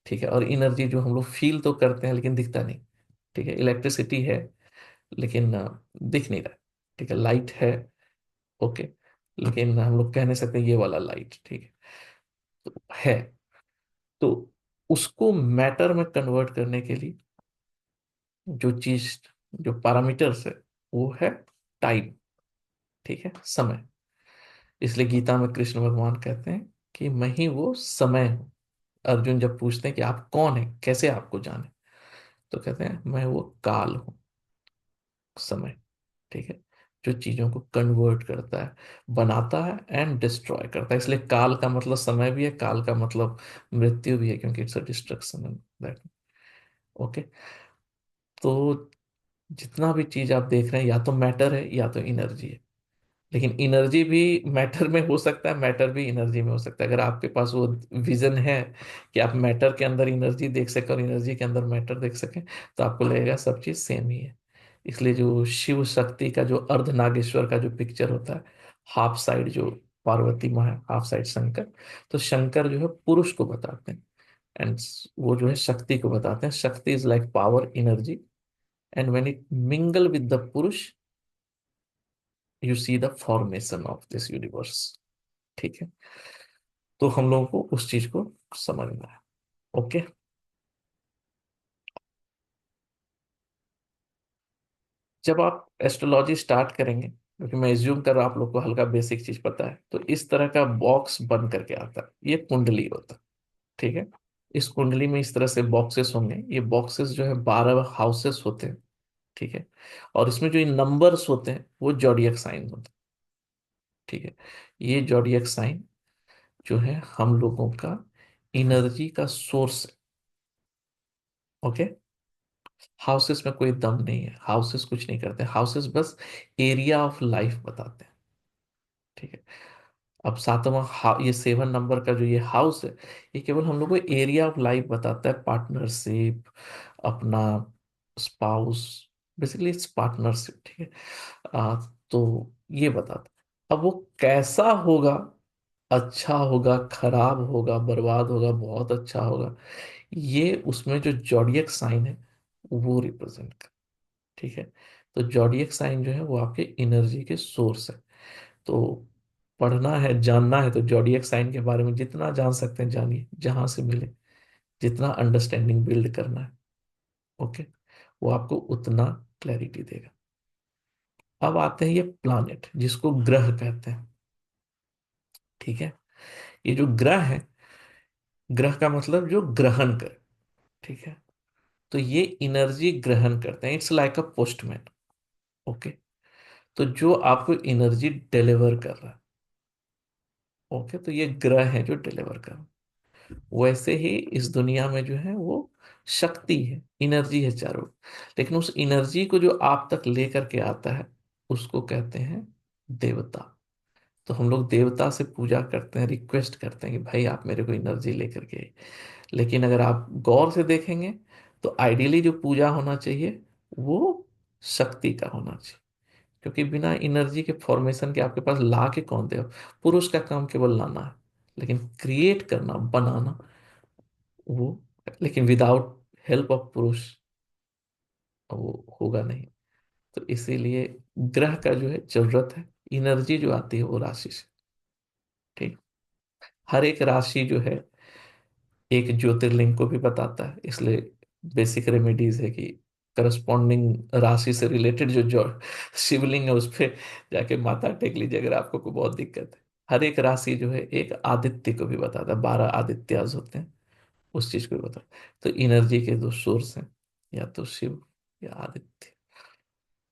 ठीक है। और एनर्जी जो हम लोग फील तो करते हैं लेकिन दिखता नहीं। ठीक है। इलेक्ट्रिसिटी है लेकिन दिख नहीं रहा। ठीक है। लाइट है, ओके, लेकिन हम लोग कह नहीं सकते ये वाला लाइट। ठीक है। तो है। तो उसको मैटर में कन्वर्ट करने के लिए जो चीज, जो पैरामीटर्स है, वो है टाइम। ठीक है। समय। इसलिए गीता में कृष्ण भगवान कहते हैं कि मैं ही वो समय हूं। अर्जुन जब पूछते हैं कि आप कौन है, कैसे आपको जाने, तो कहते हैं मैं वो काल हूं, समय। ठीक है। जो चीजों को कन्वर्ट करता है, बनाता है एंड डिस्ट्रॉय करता है। इसलिए काल का मतलब समय भी है, काल का मतलब मृत्यु भी है, क्योंकि it's a destruction and that. Okay. तो जितना भी चीज आप देख रहे हैं, या तो मैटर है या तो एनर्जी है। लेकिन एनर्जी भी मैटर में हो सकता है, मैटर भी एनर्जी में हो सकता है। अगर आपके पास वो विजन है कि आप मैटर के अंदर एनर्जी देख सकें और एनर्जी के अंदर मैटर देख सकें, तो आपको लगेगा सब चीज सेम ही है। इसलिए जो शिव शक्ति का जो अर्धनागेश्वर का जो पिक्चर होता है, हाफ साइड जो पार्वती माँ है, हाफ साइड शंकर, तो शंकर जो है पुरुष को बताते हैं, एंड वो जो है शक्ति को बताते हैं। Shakti is like power, energy, and when it mingle with the Purusha, you see the formation of this universe. ठीक है। तो हम लोगों को उस चीज को समझना है। ओके। जब आप एस्ट्रोलॉजी स्टार्ट करेंगे, क्योंकि मैं एज्यूम कर रहा हूं आप लोग को हल्का बेसिक चीज पता है, तो इस तरह का बॉक्स बन करके आता है, ये कुंडली होता है। ठीक है। इस कुंडली में इस तरह से बॉक्सेस होंगे, ये बॉक्सेस जो है 12 हाउसेस होते हैं। ठीक है। और इसमें जो नंबर्स होते हैं वो जॉडियक साइन होते हैं। ठीक है। ये जॉडियक साइन जो है हम लोगों का एनर्जी का सोर्स है। ओके। हाउसेस में कोई दम नहीं है, हाउसेस कुछ नहीं करते, हाउसेस बस एरिया ऑफ लाइफ बताते हैं। ठीक है। अब सातवां ये 7 नंबर का जो ये हाउस है, ये केवल हम लोग को एरिया ऑफ लाइफ बताता है, पार्टनरशिप, अपना स्पाउस, बेसिकली इट्स पार्टनरशिप। ठीक है। तो ये बताता है। अब वो कैसा होगा, अच्छा होगा, खराब होगा, बर्बाद होगा, बहुत अच्छा होगा, ये उसमें जो जॉडियक साइन है वो रिप्रेजेंट कर। ठीक है। तो जॉडियक साइन जो है वो आपके एनर्जी के सोर्स है। तो पढ़ना है, जानना है, तो जॉडियक साइन के बारे में जितना जान सकते हैं जानिए, जहां से मिले, जितना अंडरस्टैंडिंग बिल्ड करना है। ओके। वो आपको उतना क्लैरिटी देगा। अब आते हैं ये प्लानेट जिसको ग्रह कहते हैं। ठीक है। ये जो ग्रह है, ग्रह का मतलब जो ग्रहण करे। ठीक है। तो ये एनर्जी ग्रहण करते हैं, it's like a postman. Okay. तो जो आपको एनर्जी डिलीवर कर रहा है, ओके, तो ये ग्रह है जो डिलीवर कर रहा है। वैसे ही इस दुनिया में जो है वो शक्ति है, एनर्जी है चारों ओर। लेकिन उस एनर्जी को जो आप तक लेकर के आता है उसको कहते हैं देवता। तो हम लोग देवता से पूजा करते हैं, रिक्वेस्ट करते हैं कि भाई आप मेरे को एनर्जी लेकर के आइए। लेकिन अगर आप गौर से देखेंगे तो आइडियली जो पूजा होना चाहिए वो शक्ति का होना चाहिए। क्योंकि बिना एनर्जी के फॉर्मेशन के आपके पास ला के कौन दे। पुरुष का काम केवल लाना है, लेकिन क्रिएट करना, बनाना, वो, लेकिन विदाउट हेल्प ऑफ पुरुष वो होगा नहीं। तो इसीलिए ग्रह का जो है जरूरत है, एनर्जी जो आती है वो राशि से। ठीक। हर एक राशि जो है एक ज्योतिर्लिंग को भी बताता है, इसलिए बेसिक रेमेडीज है कि करस्पॉन्डिंग राशि से रिलेटेड जो शिवलिंग है उस पे जाके माथा टेक लीजिए अगर आपको कोई बहुत दिक्कत है। हर एक राशि जो है एक आदित्य को भी बताता है, 12 आदित्याज होते हैं, उस चीज को भी बताता है। तो एनर्जी के दो सोर्स हैं, या तो शिव या आदित्य।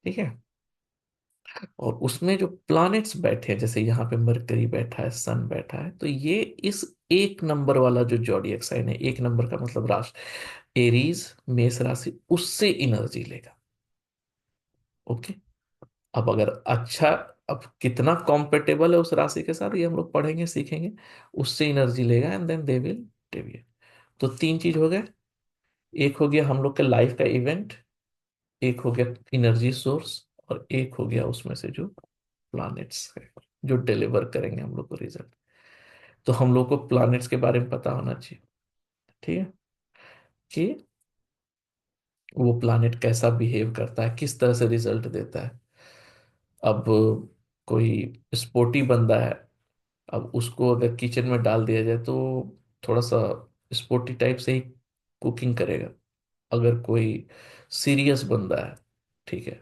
ठीक है। और उसमें जो प्लैनेट्स बैठे हैं, जैसे यहाँ पे मरकरी बैठा है, सन बैठा है, तो ये इस एक नंबर वाला जो जॉडियक साइन है, एक नंबर का मतलब राशि एरीज, मेष राशि, उससे एनर्जी लेगा। ओके। अब अगर अच्छा, अब कितना कॉम्पेटेबल है उस राशि के साथ ये हम लोग पढ़ेंगे, सीखेंगे। उससे एनर्जी लेगा and then they will deviate. तो 3 चीज हो गए। एक हो गया हम लोग के लाइफ का इवेंट, एक हो गया एनर्जी सोर्स, और एक हो गया उसमें से जो प्लैनेट्स है जो डिलीवर करेंगे हम लोग को रिजल्ट। तो हम लोग को प्लैनेट्स के बारे में पता होना चाहिए। ठीक है। कि वो प्लैनेट कैसा बिहेव करता है, किस तरह से रिजल्ट देता है। अब कोई स्पोर्टी बंदा है, अब उसको अगर किचन में डाल दिया जाए तो थोड़ा सा स्पोर्टी टाइप से ही कुकिंग करेगा। अगर कोई सीरियस बंदा है, ठीक है,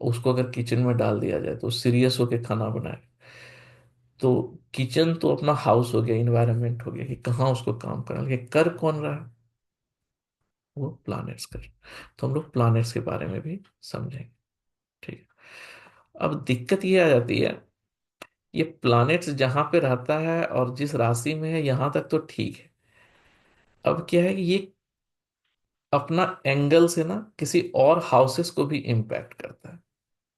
उसको अगर किचन में डाल दिया जाए तो सीरियस होके खाना बनाए। तो किचन तो अपना हाउस हो गया, इन्वायरमेंट हो गया कि कहाँ उसको काम करना, लेकिन कर कौन रहा है, वो प्लैनेट्स कर। तो हम लोग प्लैनेट्स के बारे में भी समझेंगे। ठीक है। अब दिक्कत ये आ जाती है, ये प्लैनेट्स जहां पे रहता है और जिस राशि में है यहां तक तो ठीक है। अब क्या है कि ये अपना एंगल से ना किसी और हाउसेस को भी इम्पैक्ट करता है,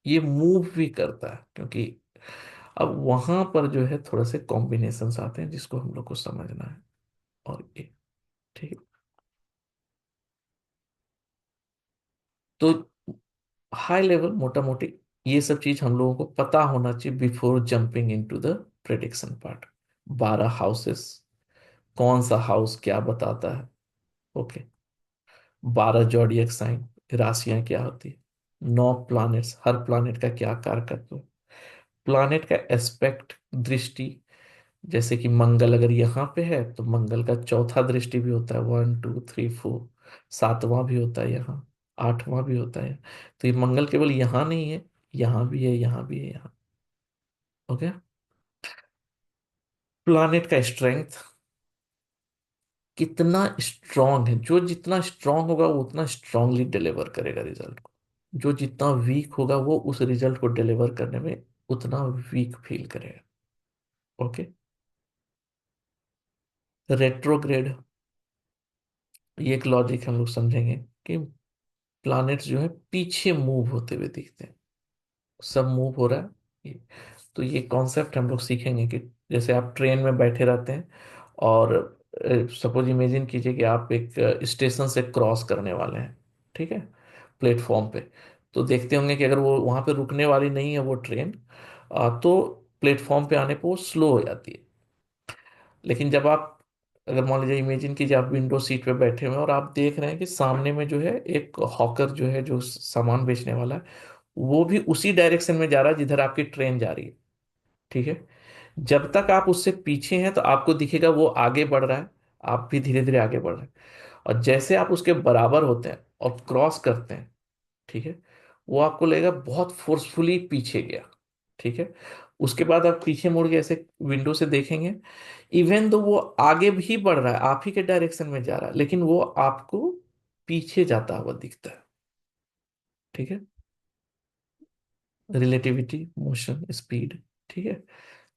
ये मूव भी करता है, क्योंकि अब वहां पर जो है थोड़े से कॉम्बिनेशंस आते हैं जिसको हम लोग को समझना है। और ये, ठीक है। तो हाई लेवल, मोटा मोटी ये सब चीज हम लोगों को पता होना चाहिए before jumping into the prediction part. 12 houses, कौन सा हाउस क्या बताता है। ओके। 12 जॉडियक साइन, राशियां क्या होती है। 9 प्लैनेट्स, हर प्लैनेट का क्या कारकत्व है। प्लैनेट का एस्पेक्ट, दृष्टि, जैसे कि मंगल अगर यहाँ पे है तो मंगल का चौथा दृष्टि भी होता है, 1 2 3 4। सातवां भी होता है यहाँ, आठवां भी होता है। तो ये मंगल केवल यहाँ नहीं है, यहाँ भी है, यहाँ भी है, यहाँ। ओके। प्लैनेट का स्ट्रेंथ, कितना स्ट्रांग है, जो जितना स्ट्रांग होगा वो उतना स्ट्रांगली डिलीवर करेगा रिजल्ट को। जो जितना वीक होगा वो उस रिजल्ट को डिलीवर करने में उतना वीक फील करेगा। ओके। रेट्रोग्रेड, ये एक लॉजिक हम लोग समझेंगे कि प्लैनेट्स जो है पीछे मूव होते हुए दिखते हैं, सब मूव हो रहा है। ये- तो ये कॉन्सेप्ट हम लोग सीखेंगे कि जैसे आप ट्रेन में बैठे रहते हैं और सपोज इमेजिन कीजिए कि आप एक स्टेशन से क्रॉस करने वाले हैं, ठीक है, प्लेटफॉर्म पे। तो देखते होंगे कि अगर वो वहां पे रुकने वाली नहीं है वो ट्रेन, तो प्लेटफॉर्म पे आने पे वो स्लो हो जाती है। लेकिन जब आप, अगर मान लीजिए इमेजिन कीजिए आप विंडो सीट पे बैठे हुए हैं और आप देख रहे हैं कि सामने में जो है एक हॉकर जो है, जो सामान बेचने वाला है, वो भी उसी डायरेक्शन में जा रहा है जिधर आपकी ट्रेन जा रही है, ठीक है। जब तक आप उससे पीछे हैं तो आपको दिखेगा वो आगे बढ़ रहा है, आप भी धीरे धीरे आगे बढ़ रहे हैं। और जैसे आप उसके बराबर होते हैं और क्रॉस करते हैं, ठीक है, वो आपको लगेगा बहुत फोर्सफुली पीछे गया, ठीक है। उसके बाद आप पीछे मुड़ के ऐसे विंडो से देखेंगे, इवन तो वो आगे भी बढ़ रहा है, आप ही के डायरेक्शन में जा रहा है, लेकिन वो आपको पीछे जाता हुआ दिखता है, ठीक है। रिलेटिविटी, मोशन, स्पीड, ठीक है।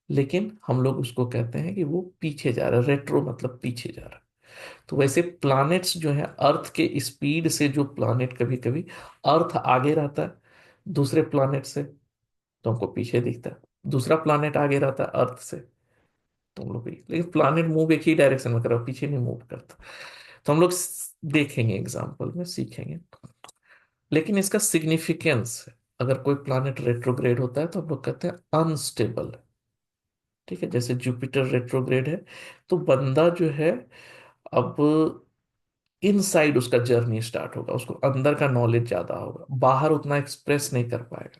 लेकिन हम लोग उसको कहते हैं कि वो पीछे जा रहा है, रेट्रो मतलब पीछे जा रहा है। तो वैसे प्लैनेट्स जो है अर्थ के स्पीड से, जो प्लैनेट कभी कभी अर्थ आगे रहता है दूसरे प्लैनेट से, तो हमको पीछे दिखता है। दूसरा प्लैनेट आगे रहता है अर्थ से, तो हम लोग भी, लेकिन प्लैनेट मूव एक ही डायरेक्शन में कर रहा है, पीछे नहीं मूव करता। तो हम लोग देखेंगे एग्जाम्पल में, सीखेंगे। लेकिन इसका सिग्निफिकेंस है, अगर कोई प्लैनेट रेट्रोग्रेड होता है तो हम लोग कहते हैं अनस्टेबल, ठीक है। जैसे जुपिटर रेट्रोग्रेड है, तो बंदा जो है अब इनसाइड उसका जर्नी स्टार्ट होगा, उसको अंदर का नॉलेज ज्यादा होगा, बाहर उतना एक्सप्रेस नहीं कर पाएगा।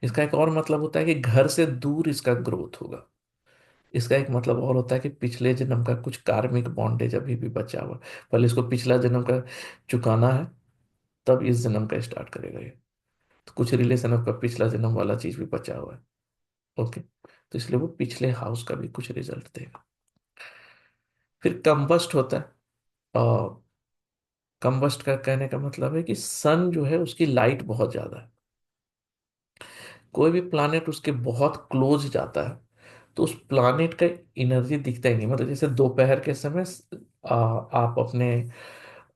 इसका एक और मतलब होता है कि घर से दूर इसका ग्रोथ होगा। इसका एक मतलब और होता है कि पिछले जन्म का कुछ कार्मिक बॉन्डेज अभी भी बचा हुआ, पहले इसको पिछला जन्म का चुकाना है, तब इस जन्म का स्टार्ट करेगा ये। तो कुछ रिलेशन आपका पिछला जन्म वाला चीज भी बचा हुआ है, ओके। तो इसलिए वो पिछले हाउस का भी कुछ रिजल्ट देगा। फिर कंबस्ट होता है। कंबस्ट का कहने का मतलब है कि सन जो है उसकी लाइट बहुत ज्यादा है। कोई भी प्लानेट उसके बहुत क्लोज जाता है तो उस प्लानेट का एनर्जी दिखता ही नहीं। मतलब जैसे दोपहर के समय आप अपने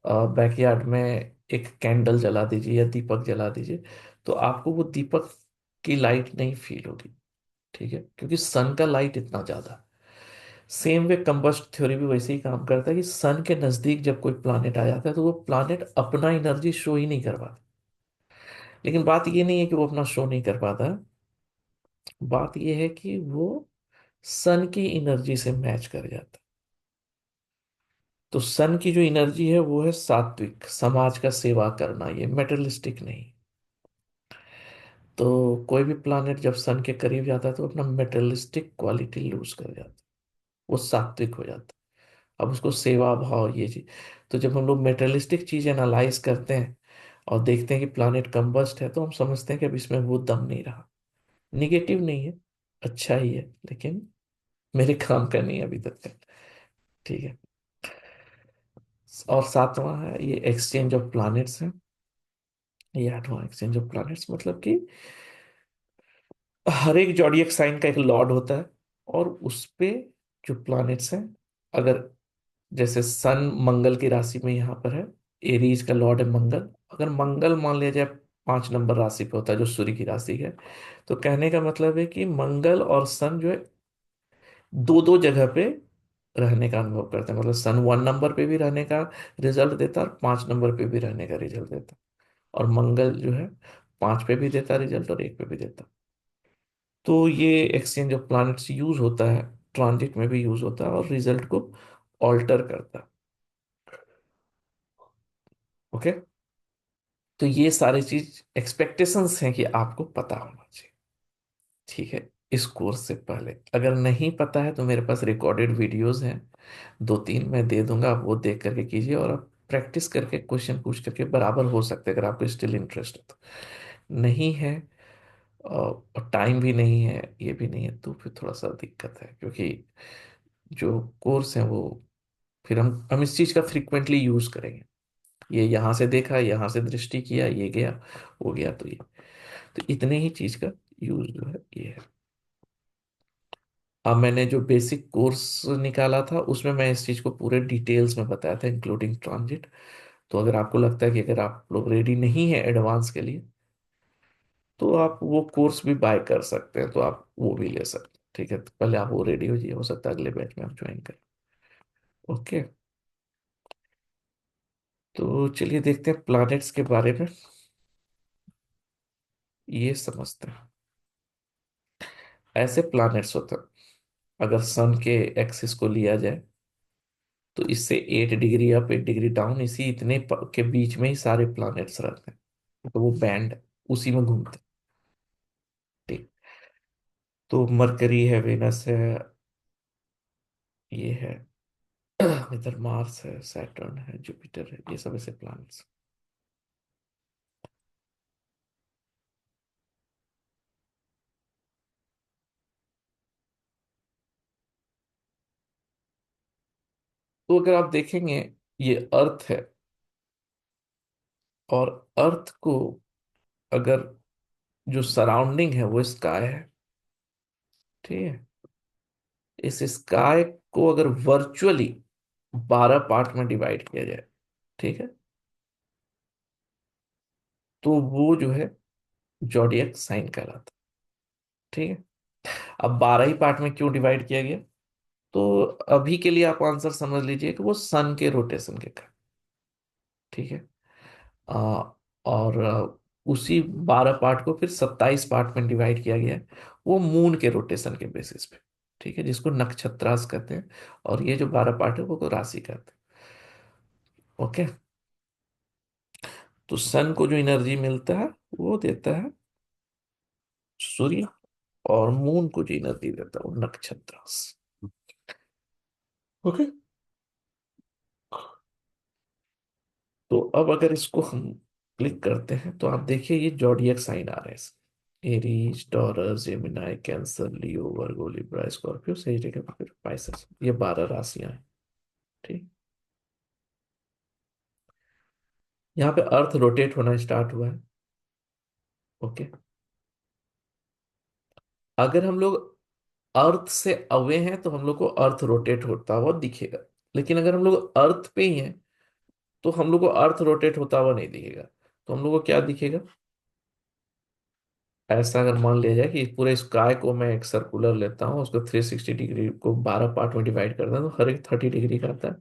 बैकयार्ड में एक कैंडल जला दीजिए या दीपक जला दीजिए, तो आपको वो दीपक की लाइट नहीं फील होगी, ठीक है, क्योंकि सन का लाइट इतना ज्यादा है। सेम वे कंबस्ट थ्योरी भी वैसे ही काम करता है कि सन के नजदीक जब कोई प्लानेट आ जाता है तो वो प्लानेट अपना एनर्जी शो ही नहीं कर पाता। लेकिन बात ये नहीं है कि वो अपना शो नहीं कर पाता, बात ये है कि वो सन की एनर्जी से मैच कर जाता है। तो सन की जो एनर्जी है वो है सात्विक, समाज का सेवा करना, ये मेटलिस्टिक नहीं। तो कोई भी प्लानेट जब सन के करीब जाता है तो अपना मेटलिस्टिक क्वालिटी लूज कर जाता है, वो सात्विक हो जाता है। अब उसको सेवा भाव ये चीज, तो जब हम लोग मेटलिस्टिक चीज एनालाइज करते हैं और देखते हैं कि प्लानेट कंबस्ट है, तो हम समझते हैं कि अब इसमें वो दम नहीं रहा। निगेटिव नहीं है, अच्छा ही है, लेकिन मेरे काम का नहीं है अभी तक का, ठीक है। और सातवां है ये एक्सचेंज ऑफ प्लैनेट्स है। ये आठवां एक्सचेंज ऑफ प्लैनेट्स मतलब कि हर एक जॉडियक साइन का एक लॉर्ड होता है, और उस पे जो प्लैनेट्स हैं, अगर जैसे सन मंगल की राशि में यहाँ पर है, एरीज का लॉर्ड है मंगल, अगर मंगल मान लिया जाए 5 नंबर राशि पे होता है जो सूर्य की राशि है, तो कहने का मतलब है कि मंगल और सन जो है दो दो जगह पे रहने का अनुभव करते हैं। मतलब सन 1 नंबर पे भी रहने का रिजल्ट देता है और 5 नंबर पे भी रहने का रिजल्ट देता है, और मंगल जो है 5 पे भी देता है रिजल्ट और 1 पे भी देता है। तो ये एक्सचेंज ऑफ प्लैनेट्स यूज होता है, ट्रांजिट में भी यूज होता है और रिजल्ट को ऑल्टर करता है, ओके। तो ये सारी चीज एक्सपेक्टेशंस हैं कि आपको पता होना चाहिए, ठीक है। इस कोर्स से पहले अगर नहीं पता है तो मेरे पास रिकॉर्डेड वीडियोस हैं, 2-3 मैं दे दूंगा, आप वो देख करके कीजिए, और आप प्रैक्टिस करके क्वेश्चन पूछ करके बराबर हो सकते हैं अगर आपको स्टिल इंटरेस्ट है तो। नहीं है और टाइम भी नहीं है, ये भी नहीं है, तो फिर थोड़ा सा दिक्कत है, क्योंकि जो कोर्स है वो फिर हम इस चीज का फ्रीक्वेंटली यूज करेंगे। ये यहाँ से देखा, यहाँ से दृष्टि किया, ये गया, वो गया, तो ये, तो इतने ही चीज का यूज जो है ये है। अब मैंने जो बेसिक कोर्स निकाला था उसमें मैं इस चीज को पूरे डिटेल्स में बताया था, इंक्लूडिंग ट्रांजिट। तो अगर आपको लगता है कि अगर आप लोग रेडी नहीं है एडवांस के लिए, तो आप वो कोर्स भी बाय कर सकते हैं, तो आप वो भी ले सकते हैं। ठीक है, तो पहले आप वो रेडी हो जाइए, हो सकता है अगले बैच में आप ज्वाइन करें। ओके। तो चलिए देखते हैं प्लैनेट्स के बारे में, ये समझते हैं। ऐसे प्लैनेट्स होते हैं, अगर सन के एक्सिस को लिया जाए तो इससे 8 डिग्री अप 8 डिग्री डाउन, इसी इतने के बीच में ही सारे प्लैनेट्स रहते हैं, तो वो बैंड उसी में घूमते हैं। ठीक। तो मरकरी है, वेनस है, ये है इधर मार्स है, सैटर्न है, जुपिटर है, ये सब ऐसे प्लैनेट्स। तो अगर आप देखेंगे, ये अर्थ है, और अर्थ को अगर, जो सराउंडिंग है वो स्काई है। ठीक है। इस स्काई को अगर वर्चुअली 12 पार्ट में डिवाइड किया जाए, ठीक है, तो वो जो है जॉडियक साइन कहलाता है। ठीक है। अब 12 ही पार्ट में क्यों डिवाइड किया गया? तो अभी के लिए आप आंसर समझ लीजिए कि वो सन के रोटेशन के कारण। ठीक है। आ, और उसी 12 पार्ट को फिर 27 पार्ट में डिवाइड किया गया है, वो मून के रोटेशन के बेसिस पे। ठीक है, जिसको नक्षत्रास कहते हैं। और ये जो 12 पार्ट है वो को राशि कहते हैं। ओके। तो सन को जो एनर्जी मिलता है वो देता है सूर्य, और मून को जो एनर्जी देता है वो नक्षत्रास। ओके। तो अब अगर इसको हम क्लिक करते हैं तो आप देखिए ये जॉडियक साइन आ रहे हैं, एरीज, टॉरस, जेमिनाई, कैंसर, लियो, वर्गो, लिब्रा, स्कॉर्पियो, सजिटेरियस, फिर पाइसेस, ये 12 राशियां हैं। ठीक। यहाँ पे अर्थ रोटेट होना स्टार्ट हुआ है। ओके। अगर हम लोग अर्थ से अवे हैं तो हम लोग को अर्थ रोटेट होता हुआ दिखेगा, लेकिन अगर हम लोग अर्थ पे ही हैं तो हम लोग को अर्थ रोटेट होता हुआ नहीं दिखेगा। तो हम लोग को क्या दिखेगा? ऐसा अगर मान लिया जाए कि पूरे स्काई को मैं एक सर्कुलर लेता हूँ, उसको 360 डिग्री को 12 पार्ट में डिवाइड करता हूँ, तो हर एक 30 डिग्री का आता है।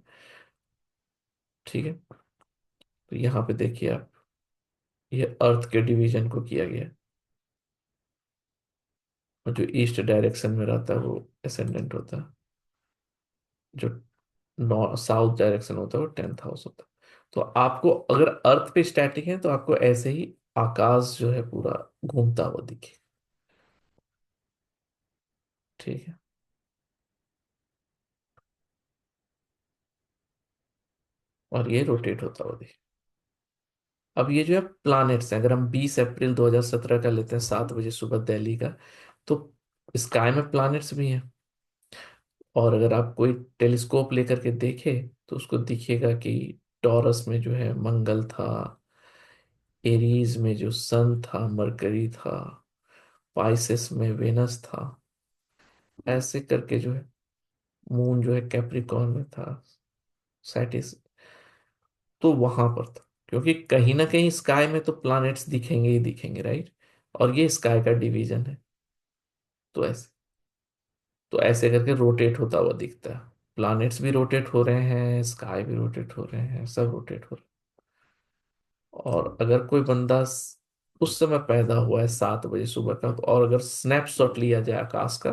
ठीक है। तो यहाँ पे देखिए आप, ये अर्थ के डिवीजन को किया गया है। और जो ईस्ट डायरेक्शन में रहता है वो एसेंडेंट होता है, जो नॉर्थ साउथ डायरेक्शन होता है वो 10th हाउस होता है। तो आपको अगर अर्थ पे स्टैटिक है तो आपको ऐसे ही आकाश जो है पूरा घूमता हुआ दिखे। ठीक है। और ये रोटेट होता हुआ दिखे। अब ये जो है प्लैनेट्स हैं, अगर हम 20 अप्रैल 2017 का लेते हैं, 7 बजे सुबह दिल्ली का, तो स्काई में प्लैनेट्स भी हैं। और अगर आप कोई टेलीस्कोप लेकर के देखें तो उसको दिखेगा कि टॉरस में जो है मंगल था, एरीज में जो सन था, मरकरी था, पाइसेस में वेनस था, ऐसे करके जो है मून जो है कैप्रिकॉर्न में था, सैटिस, तो वहां पर था। क्योंकि कहीं ना कहीं स्काई में तो प्लैनेट्स दिखेंगे ही दिखेंगे, राइट? और ये स्काई का डिवीजन है। तो ऐसे करके रोटेट होता हुआ दिखता है। प्लैनेट्स भी रोटेट हो रहे हैं, स्काई भी रोटेट हो रहे हैं, सब रोटेट हो रहे हैं। और अगर कोई बंदा उस समय पैदा हुआ है 7 बजे सुबह का, तो और अगर स्नैपशॉट लिया जाए आकाश का,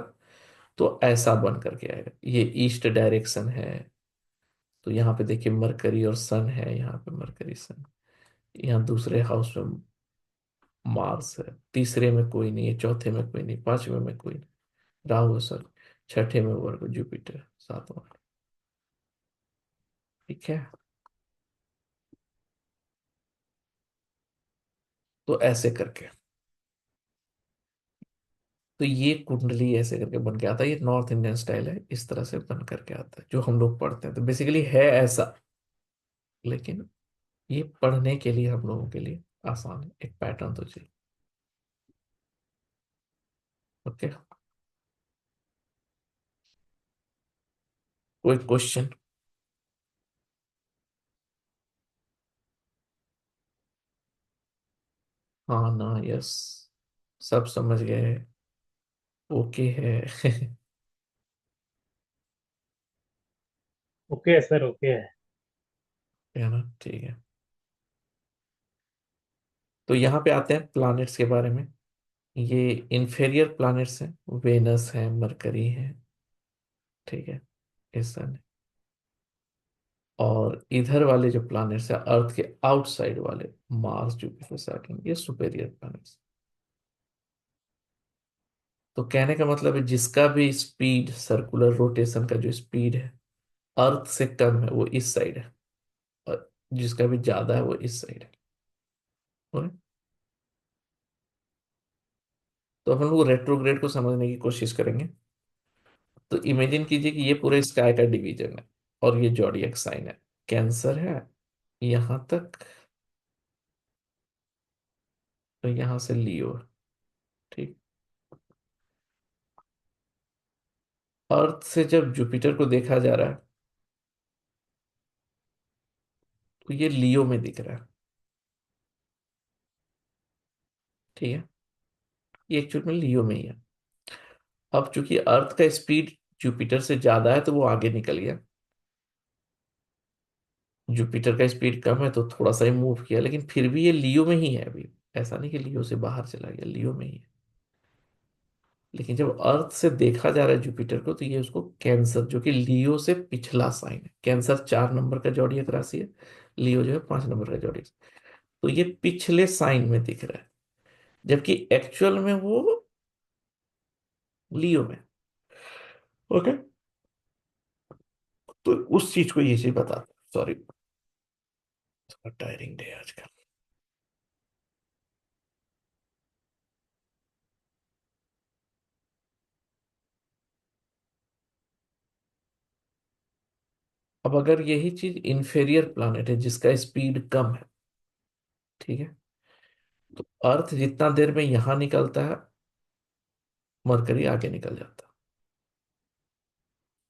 तो ऐसा बन करके आएगा। ये ईस्ट डायरेक्शन है। तो यहाँ पे देखिए मरकरी और सन है, यहाँ पे मरकरी सन, यहाँ दूसरे हाउस में मार्स है, तीसरे में कोई नहीं है, चौथे में कोई नहीं, पांचवें में कोई नहीं, राहु है, सॉरी, छठे में वर्ग, जुपिटर, सातवां। ठीक है। तो ऐसे करके, तो ये कुंडली ऐसे करके बन के आता है। ये नॉर्थ इंडियन स्टाइल है, इस तरह से बन करके आता है जो हम लोग पढ़ते हैं, तो बेसिकली है ऐसा। लेकिन ये पढ़ने के लिए हम लोगों के लिए आसान है, एक पैटर्न तो चाहिए। ओके। कोई क्वेश्चन? हाँ ना, यस, सब समझ गए। ओके है। ओके है सर, ओके है। है ना, ठीक है। तो यहाँ पे आते हैं प्लैनेट्स के बारे में। ये इंफेरियर प्लैनेट्स हैं, वेनस है, मरकरी है, ठीक है, ये सन है। और इधर वाले जो प्लैनेट्स है अर्थ के आउटसाइड वाले, मार्स, जुपिटर, सैटर्न, ये सुपेरियर प्लैनेट्स। तो कहने का मतलब है जिसका भी स्पीड, सर्कुलर रोटेशन का जो स्पीड है अर्थ से कम है वो इस साइड है, और जिसका भी ज्यादा है वो इस साइड है। और तो हम लोग रेट्रोग्रेड को समझने की कोशिश करेंगे। तो इमेजिन कीजिए कि ये पूरे स्काई का डिवीजन है, और ये जॉडियक साइन है, कैंसर है यहां तक, तो यहां से लियो, ठीक। अर्थ से जब जुपिटर को देखा जा रहा है तो ये लियो में दिख रहा है, ठीक है, ये एक्चुअल में लियो में ही है। अब चूंकि अर्थ का स्पीड जुपिटर से ज्यादा है तो वो आगे निकल गया, जुपिटर का स्पीड कम है तो थोड़ा सा ही मूव किया, लेकिन फिर भी ये लियो में ही है अभी। ऐसा नहीं कि लियो से बाहर चला गया, लियो में ही है। लेकिन जब अर्थ से देखा जा रहा है जुपिटर को तो ये उसको कैंसर, जो कि लियो से पिछला साइन है, कैंसर 4 नंबर का जॉडियक राशि है, लियो जो है 5 नंबर का जॉडियक। तो ये पिछले साइन में दिख रहा है, जबकि एक्चुअल में वो लियो में। ओके, तो उस चीज को ये चीज बता, सॉरी, टायरिंग डे आजकल। अब अगर यही चीज इंफेरियर प्लानिट है जिसका स्पीड कम है, ठीक है, तो अर्थ जितना देर में यहां निकलता है मरकरी आगे निकल जाता है।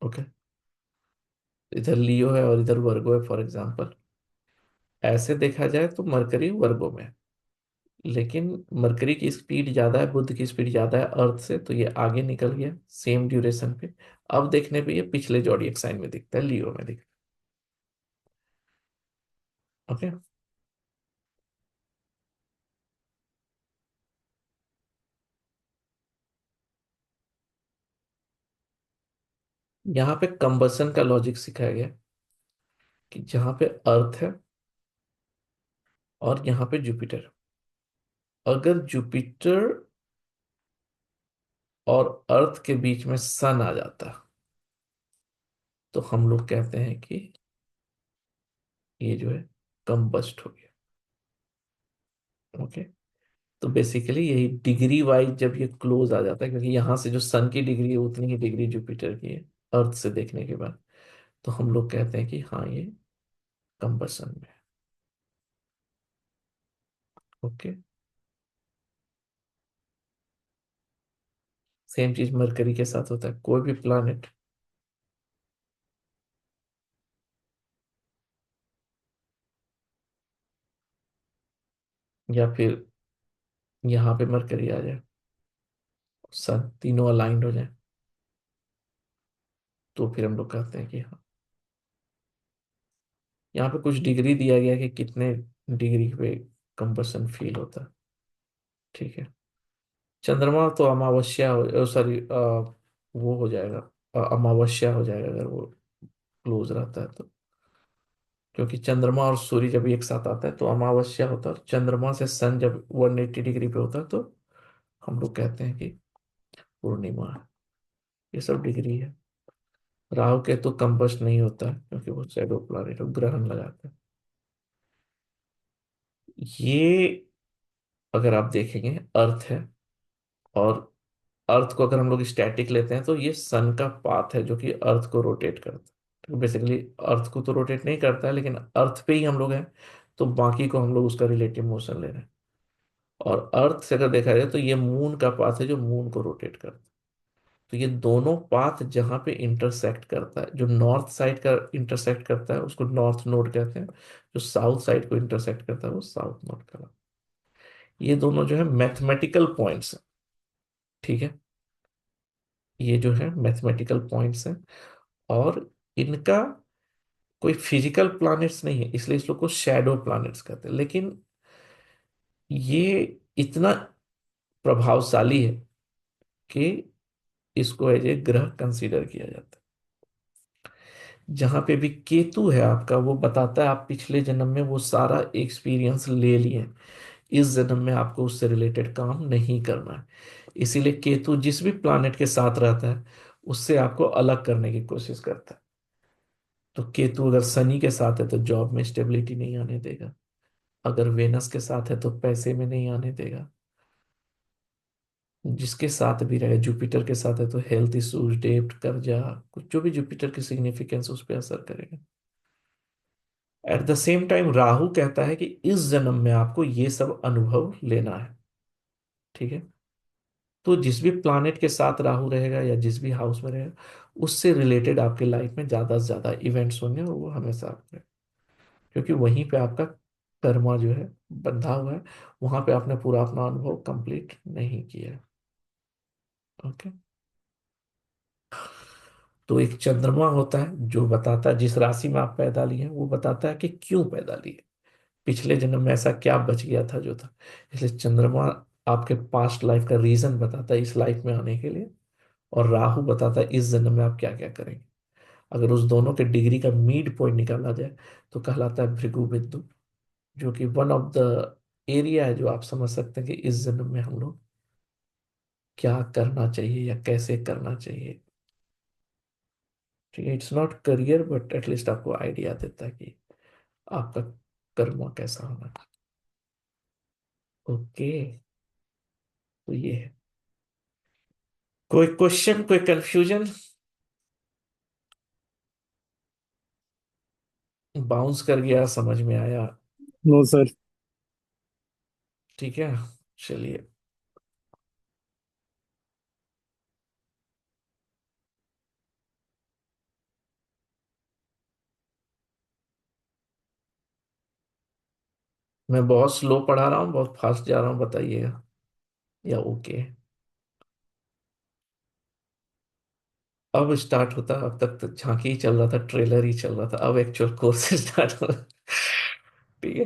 ओके, इधर लियो है और इधर वर्गो है फॉर एग्जांपल। ऐसे देखा जाए तो मरकरी वर्गो में है, लेकिन मरकरी की स्पीड ज्यादा है, बुध की स्पीड ज्यादा है अर्थ से, तो ये आगे निकल गया सेम ड्यूरेशन पे। अब देखने पे ये पिछले जॉडियक साइन में दिखता है, लियो में दिखता है। ओके, यहाँ पे कंबसन का लॉजिक सिखाया गया कि जहां पे अर्थ है और यहाँ पे जुपिटर, अगर जुपिटर और अर्थ के बीच में सन आ जाता तो हम लोग कहते हैं कि ये जो है कंबस्ट हो गया। ओके, तो बेसिकली यही डिग्री वाइज जब ये क्लोज आ जाता है, क्योंकि यहाँ से जो सन की डिग्री है उतनी ही डिग्री जुपिटर की है अर्थ से देखने के बाद, तो हम लोग कहते हैं कि हाँ ये कंबसन में है। ओके, सेम चीज मरकरी के साथ होता है, कोई भी प्लानिट या फिर यहाँ पे मरकरी आ जाए, सन तीनों अलाइंड हो जाए, तो फिर हम लोग कहते हैं कि हाँ। यहाँ पे कुछ डिग्री दिया गया कि कितने डिग्री पे कंबसन फील होता है, ठीक है। चंद्रमा तो अमावस्या हो, सॉरी, वो हो जाएगा, अमावस्या हो जाएगा अगर वो क्लोज रहता है तो, क्योंकि चंद्रमा और सूर्य जब एक साथ आता है तो अमावस्या होता है, और चंद्रमा से सन जब 180 डिग्री पे होता है तो हम लोग कहते हैं कि पूर्णिमा है। ये सब डिग्री है। राहु केतु कंबस्ट नहीं होता है क्योंकि वो शैडो प्लैनेट है, ग्रहण लगाता है। ये अगर आप देखेंगे अर्थ है, और अर्थ को अगर हम लोग स्टैटिक लेते हैं तो ये सन का पाथ है जो कि अर्थ को रोटेट करता है। तो बेसिकली अर्थ को तो रोटेट नहीं करता है, लेकिन अर्थ पे ही हम लोग हैं, तो बाकी को हम लोग उसका रिलेटिव मोशन ले रहे हैं। और अर्थ से अगर देखा जाए तो ये मून का पाथ है जो मून को रोटेट करता है। तो ये दोनों पाथ जहां पे इंटरसेक्ट करता है, जो नॉर्थ साइड का इंटरसेक्ट करता है उसको नॉर्थ नोड कहते हैं, जो साउथ साइड को इंटरसेक्ट करता है वो साउथ नोड कहलाता है। ये दोनों जो है मैथमेटिकल पॉइंट्स हैं। ठीक है, ये जो है मैथमेटिकल पॉइंट्स हैं, और इनका कोई फिजिकल प्लैनेट्स नहीं है, इसलिए इस लोग को शैडो प्लैनेट्स कहते हैं। लेकिन ये इतना प्रभावशाली है कि इसको एज ए ग्रह कंसीडर किया जाता है। जहां पे भी केतु है आपका, वो बताता है आप पिछले जन्म में वो सारा एक्सपीरियंस ले लिए हैं, इस जन्म में आपको उससे रिलेटेड काम नहीं करना है। इसीलिए केतु जिस भी प्लैनेट के साथ रहता है उससे आपको अलग करने की कोशिश करता है। तो केतु अगर शनि के साथ है तो जॉब में स्टेबिलिटी नहीं आने देगा, अगर वेनस के साथ है तो पैसे में नहीं आने देगा, जिसके साथ भी रहे, जुपिटर के साथ है तो हेल्थ इश्यूज, डेब्ट, कर्जा, कुछ जो भी जुपिटर की सिग्निफिकेंस उस पर असर करेगा। At the same time Rahu कहता है कि इस जन्म में आपको ये सब अनुभव लेना है। ठीक है, तो जिस भी प्लानेट के साथ राहु रहेगा या जिस भी हाउस में रहेगा उससे रिलेटेड आपके लाइफ में ज्यादा से ज्यादा इवेंट्स होंगे, और वो हमेशा आपके, क्योंकि वहीं पे आपका कर्मा जो है बंधा हुआ है, वहां पे आपने पूरा अपना अनुभव कंप्लीट नहीं किया है। ओके, तो एक चंद्रमा होता है जो बताता है जिस राशि में आप पैदा लिए हैं, वो बताता है कि क्यों पैदा लिए, पिछले जन्म में ऐसा क्या बच गया था जो था। इसलिए चंद्रमा आपके पास्ट लाइफ का रीजन बताता है इस लाइफ में आने के लिए, और राहु बताता है इस जन्म में आप क्या क्या करेंगे। अगर उस दोनों के डिग्री का मीड पॉइंट निकाला जाए तो कहलाता है भृगु बिंदु, जो कि वन ऑफ द एरिया है जो आप समझ सकते हैं कि इस जन्म में हम लोग क्या करना चाहिए या कैसे करना चाहिए। ठीक है, it's not career but at least आपको आइडिया देता है कि आपका कर्म कैसा होना चाहिए। ओके, तो ये है। कोई क्वेश्चन, कोई कंफ्यूजन? बाउंस कर गया, समझ में आया? No sir. ठीक है, चलिए। मैं बहुत स्लो पढ़ा रहा हूँ, बहुत फास्ट जा रहा हूँ, बताइएगा, या ओके? अब स्टार्ट होता है, अब तक तो झांकी ही चल रहा था, ट्रेलर ही चल रहा था, अब एक्चुअल कोर्स स्टार्ट हो रहा है। ठीक है,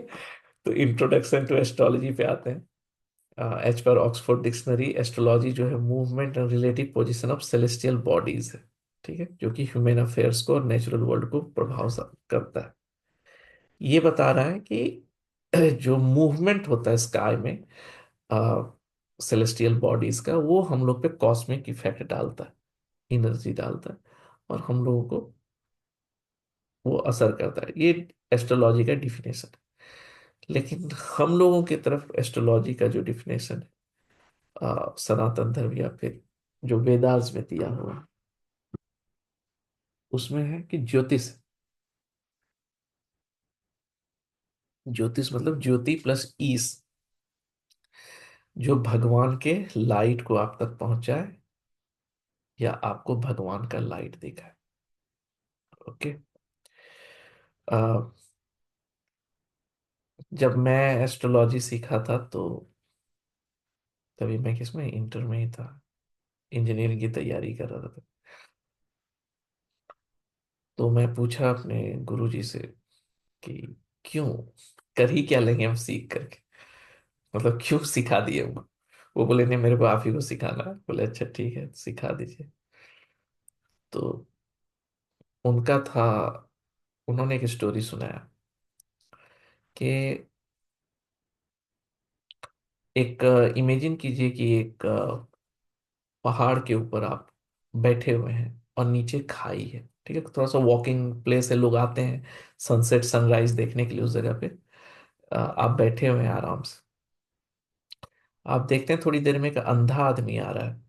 तो इंट्रोडक्शन टू एस्ट्रोलॉजी पे आते हैं। As per Oxford dictionary, astrology जो है movement and relative position of celestial bodies है। ठीक है, जो कि ह्यूमन अफेयर्स को और नेचुरल वर्ल्ड को प्रभाव करता है। ये बता रहा है कि जो मूवमेंट होता है स्काई में सेलेस्टियल बॉडीज का, वो हम लोग पे कॉस्मिक इफेक्ट डालता है, एनर्जी डालता है, और हम लोगों को वो असर करता है। ये एस्ट्रोलॉजी का डिफिनेशन है। लेकिन हम लोगों की तरफ एस्ट्रोलॉजी का जो डिफिनेशन है, सनातन धर्म या फिर जो वेदास में दिया हुआ है, उसमें है कि ज्योतिष, ज्योतिष मतलब ज्योति प्लस ईस, जो भगवान के लाइट को आप तक पहुंचाए या आपको भगवान का लाइट दिखाए। ओके, जब मैं एस्ट्रोलॉजी सीखा था तो तभी मैं किसमें, इंटर में ही था, इंजीनियरिंग की तैयारी कर रहा था। तो मैं पूछा अपने गुरुजी से कि क्यों, कर ही क्या लेंगे हम सीख करके, मतलब क्यों सिखा दिए वो बोले नहीं, मेरे को आप ही को सिखाना है। बोले अच्छा ठीक है, सिखा दीजिए। तो उनका था, उन्होंने एक स्टोरी सुनाया कि एक, इमेजिन कीजिए कि एक पहाड़ के ऊपर आप बैठे हुए हैं और नीचे खाई है। ठीक है, थोड़ा सा वॉकिंग प्लेस है, लोग आते हैं सनसेट सनराइज देखने के लिए उस जगह पे। आप बैठे हुए हैं आराम से, आप देखते हैं थोड़ी देर में एक अंधा आदमी आ रहा है,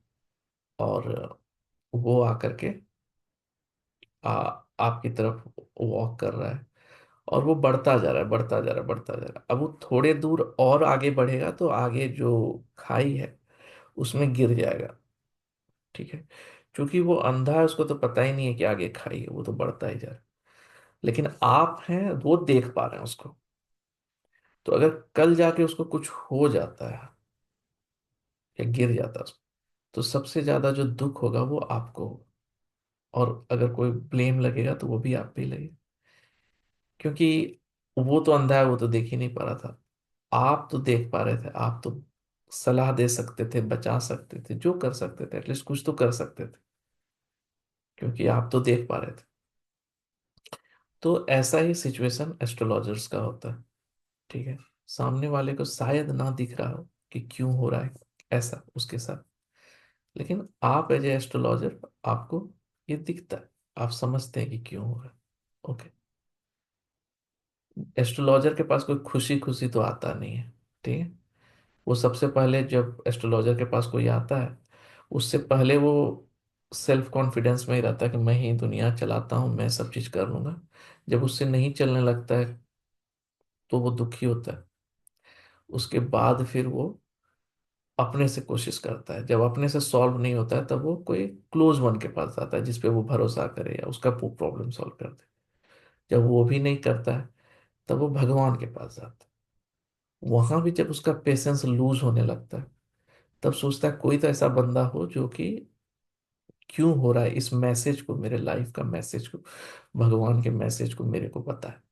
और वो आकर के आ, आपकी तरफ वॉक कर रहा है, और वो बढ़ता जा रहा है, बढ़ता जा रहा है, बढ़ता जा रहा है। अब वो थोड़े दूर और आगे बढ़ेगा तो आगे जो खाई है उसमें गिर जाएगा। ठीक है, क्योंकि वो अंधा है, उसको तो पता ही नहीं है कि आगे खाई है, वो तो बढ़ता ही जा रहा है। लेकिन आप हैं, वो देख पा रहे हैं उसको। तो अगर कल जाके उसको कुछ हो जाता है या गिर जाता है उसको, तो सबसे ज्यादा जो दुख होगा वो आपको होगा। और अगर कोई ब्लेम लगेगा तो वो भी आप पे ही लगेगा, क्योंकि वो तो अंधा है, वो तो देख ही नहीं पा रहा था। आप तो देख पा रहे थे, आप तो सलाह दे सकते थे, बचा सकते थे, जो कर सकते थे, एटलीस्ट कुछ तो कर सकते थे, क्योंकि आप तो देख पा रहे थे। तो ऐसा ही सिचुएशन एस्ट्रोलॉजर्स का होता है। ठीक है, सामने वाले को शायद ना दिख रहा हो कि क्यों हो रहा है ऐसा उसके साथ, लेकिन आप एज ए एस्ट्रोलॉजर, आपको ये दिखता है, आप समझते हैं कि क्यों हो रहा है। ओके। एस्ट्रोलॉजर के पास कोई खुशी खुशी तो आता नहीं है। ठीक है। वो सबसे पहले जब एस्ट्रोलॉजर के पास कोई आता है, उससे पहले वो सेल्फ कॉन्फिडेंस में ही रहता है कि मैं ही दुनिया चलाता हूँ, मैं सब चीज कर लूंगा। जब उससे नहीं चलने लगता है तो वो दुखी होता है। उसके बाद फिर वो अपने से कोशिश करता है। जब अपने से सॉल्व नहीं होता है तब वो कोई क्लोज वन के पास जाता है, जिसपे वो भरोसा करे या उसका प्रॉब्लम सॉल्व कर दे। जब वो भी नहीं करता है तब वो भगवान के पास जाता है। वहां भी जब उसका पेशेंस लूज होने लगता है, तब सोचता है कोई तो ऐसा बंदा हो जो कि क्यों हो रहा है इस मैसेज को, मेरे लाइफ का मैसेज को, भगवान के मैसेज को मेरे को पता है।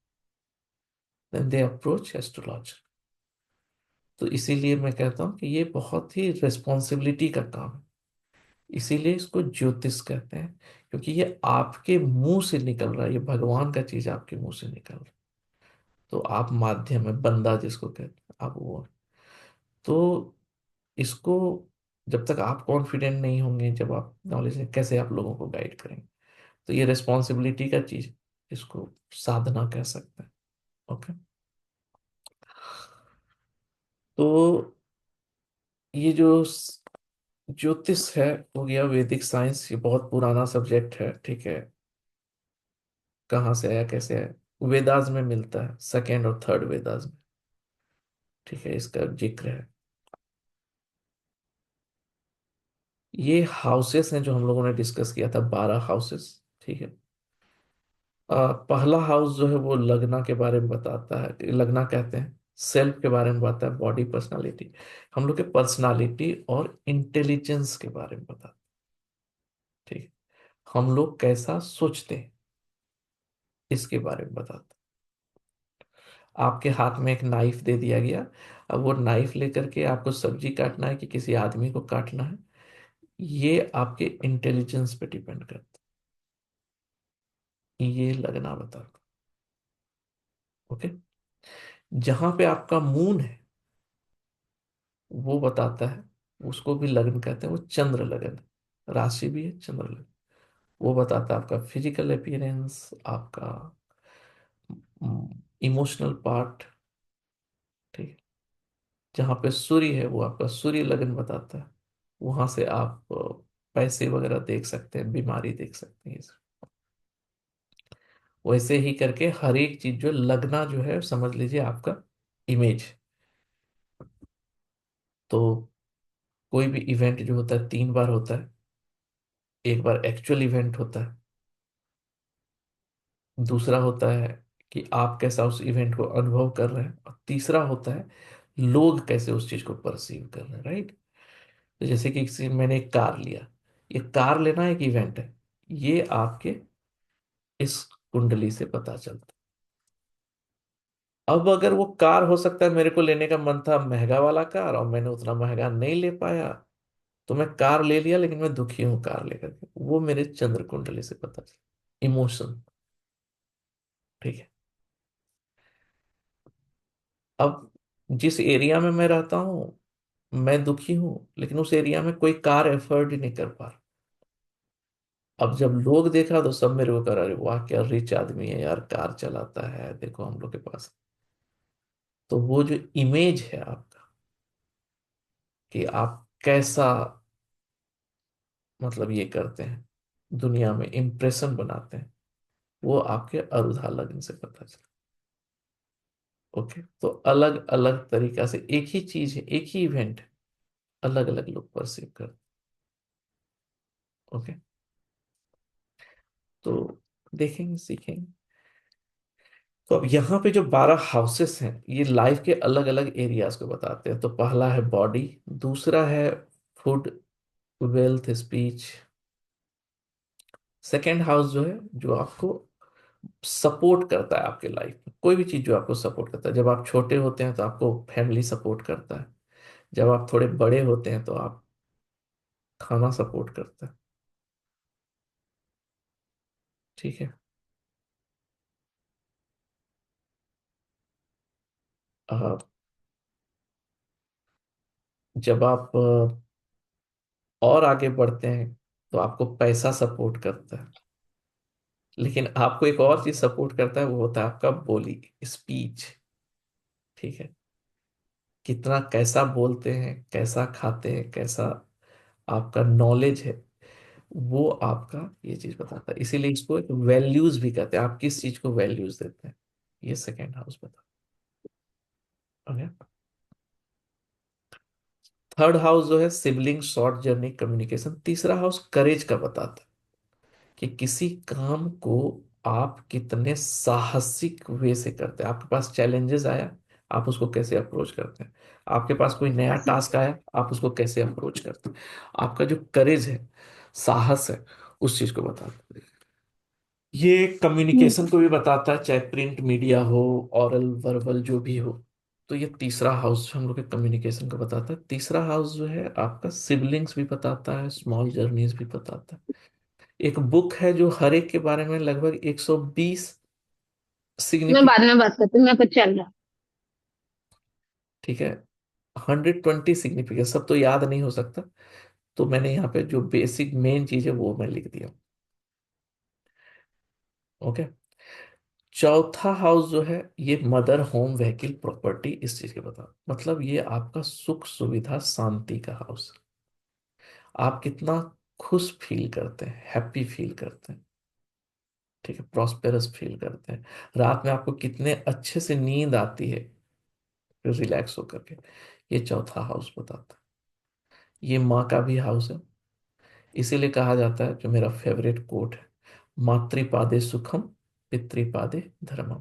Then they approach astrologer. तो इसीलिए मैं कहता हूँ कि ये बहुत ही रिस्पॉन्सिबिलिटी का काम है। इसीलिए इसको ज्योतिष कहते हैं, क्योंकि ये आपके मुंह से निकल रहा है, ये भगवान का चीज आपके मुंह से निकल रहा है। तो आप माध्यम है, बंदा जिसको कहते हैं, आप वो हैं। तो इसको जब तक आप कॉन्फिडेंट नहीं होंगे, जब आप नॉलेज है, कैसे आप लोगों को गाइड करेंगे। तो ये रिस्पॉन्सिबिलिटी का चीज, इसको साधना कह सकते हैं। ओके। तो ये जो ज्योतिष है, हो गया वैदिक साइंस, ये बहुत पुराना सब्जेक्ट है। ठीक है। कहाँ से आया, कैसे आया, वेदास में मिलता है, सेकेंड और थर्ड वेदास में। ठीक है, इसका जिक्र है। ये हाउसेस हैं जो हम लोगों ने डिस्कस किया था, 12 हाउसेस। ठीक है। पहला हाउस जो है वो लगना के बारे में बताता है, लगना कहते हैं, सेल्फ के बारे में बताता है, बॉडी, पर्सनालिटी, हम लोग के पर्सनालिटी और इंटेलिजेंस के बारे में बताता है। ठीक है। हम लोग कैसा सोचते हैं इसके बारे में बताता है। आपके हाथ में एक नाइफ दे दिया गया, अब वो नाइफ लेकर के आपको सब्जी काटना है कि किसी आदमी को काटना है, ये आपके इंटेलिजेंस पे डिपेंड करता है। ये लगना बताता। ओके। जहां पे आपका मून है वो बताता है, उसको भी लगन कहते हैं, वो चंद्र लगन है। राशि भी है, चंद्र लगन। वो बताता है आपका फिजिकल अपीयरेंस, आपका इमोशनल पार्ट। ठीक है। जहाँ पे सूर्य है वो आपका सूर्य लगन बताता है। वहां से आप पैसे वगैरह देख सकते हैं, बीमारी देख सकते हैं, ये सब। वैसे ही करके हर एक चीज जो लगना जो है, समझ लीजिए आपका इमेज। तो कोई भी इवेंट जो होता है 3 बार होता है। एक बार एक्चुअल इवेंट होता है, दूसरा होता है कि आप कैसा उस इवेंट को अनुभव कर रहे हैं, और तीसरा होता है लोग कैसे उस चीज को परसीव कर रहे हैं। राइट। तो जैसे कि मैंने एक कार लिया, ये कार लेना एक इवेंट है, ये आपके इस कुंडली से पता चलता है। अब अगर वो कार, हो सकता है मेरे को लेने का मन था महंगा वाला कार, और मैंने उतना महंगा नहीं ले पाया, तो मैं कार ले लिया, लेकिन मैं दुखी हूं कार लेकर के, वो मेरे चंद्र कुंडली से पता चला, इमोशन। ठीक है। अब जिस एरिया में मैं रहता हूँ, मैं दुखी हूं, लेकिन उस एरिया में कोई कार एफोर्ड ही नहीं कर पा रहा। अब जब लोग देखा तो सब मेरे को कर रहे, वाह क्या रिच आदमी है यार, कार चलाता है, देखो हम लोग के पास। तो वो जो इमेज है आपका, कि आप कैसा, मतलब ये करते हैं, दुनिया में इंप्रेशन बनाते हैं, वो आपके अरुधा लग्न से पता चला। ओके। तो अलग अलग तरीका से एक ही चीज है, एक ही इवेंट, अलग अलग लोग परसीव करते। ओके। तो देखेंगे, सीखेंगे। तो अब यहाँ पे जो 12 हाउसेस हैं, ये लाइफ के अलग अलग एरियाज को बताते हैं। तो पहला है बॉडी, दूसरा है food, wealth, speech. Second house जो है, जो आपको सपोर्ट करता है आपके लाइफ में, कोई भी चीज जो आपको सपोर्ट करता है। जब आप छोटे होते हैं तो आपको फैमिली सपोर्ट करता है, जब आप थोड़े बड़े होते हैं तो आप खाना सपोर्ट करता है। ठीक है। अ, जब आप और आगे बढ़ते हैं तो आपको पैसा सपोर्ट करता है, लेकिन आपको एक और चीज सपोर्ट करता है, वो होता है आपका बोली, स्पीच। ठीक है। कितना, कैसा बोलते हैं, कैसा खाते हैं, कैसा आपका नॉलेज है, वो आपका ये चीज बताता है। इसीलिए इसको एक वैल्यूज भी कहते हैं, आप किस चीज को वैल्यूज देते हैं। ये सेकेंड हाउस बता। ओके। थर्ड हाउस जो है सिबलिंग, शॉर्ट जर्नी, कम्युनिकेशन। तीसरा हाउस करेज का बताता है कि किसी काम को आप कितने साहसिक वे से करते हैं। आपके पास चैलेंजेस आया, आप उसको कैसे अप्रोच करते हैं। आपके पास कोई नया टास्क आया, आप उसको कैसे अप्रोच करते हैं। आपका जो करेज है, साहस है, उस चीज को बताता है। ये हम्म। कम्युनिकेशन को भी बताता है, चाहे प्रिंट मीडिया हो, ऑरल वर्बल जो भी हो। तो ये तीसरा हाउस हम लोग के कम्युनिकेशन को बताता है। तीसरा हाउस जो है आपका सिबलिंग्स भी बताता है, स्मॉल जर्नीज भी बताता है। एक बुक है जो हर एक के बारे में लगभग 120 मैं सिग्निफिक, बाद में बात करती हूँ, मैं कुछ चल रहा। ठीक है, 120 सिग्निफिकेंस, सब तो याद नहीं हो सकता। तो मैंने यहाँ पे जो बेसिक मेन चीज है वो मैं लिख दिया। ओके। चौथा हाउस जो है, ये मदर, होम, व्हीकल, प्रॉपर्टी, इस चीज के बता, मतलब ये आपका सुख सुविधा शांति का हाउस। आप कितना खुश फील करते हैं, हैप्पी फील करते हैं। ठीक है, प्रॉस्पेरस फील करते हैं। रात में आपको कितने अच्छे से नींद आती है, रिलैक्स होकर के। ये चौथा हाउस बताता है। ये माँ का भी हाउस है। इसीलिए कहा जाता है, जो मेरा फेवरेट कोट है, मातृपादे सुखम, पितृपादे धर्मम।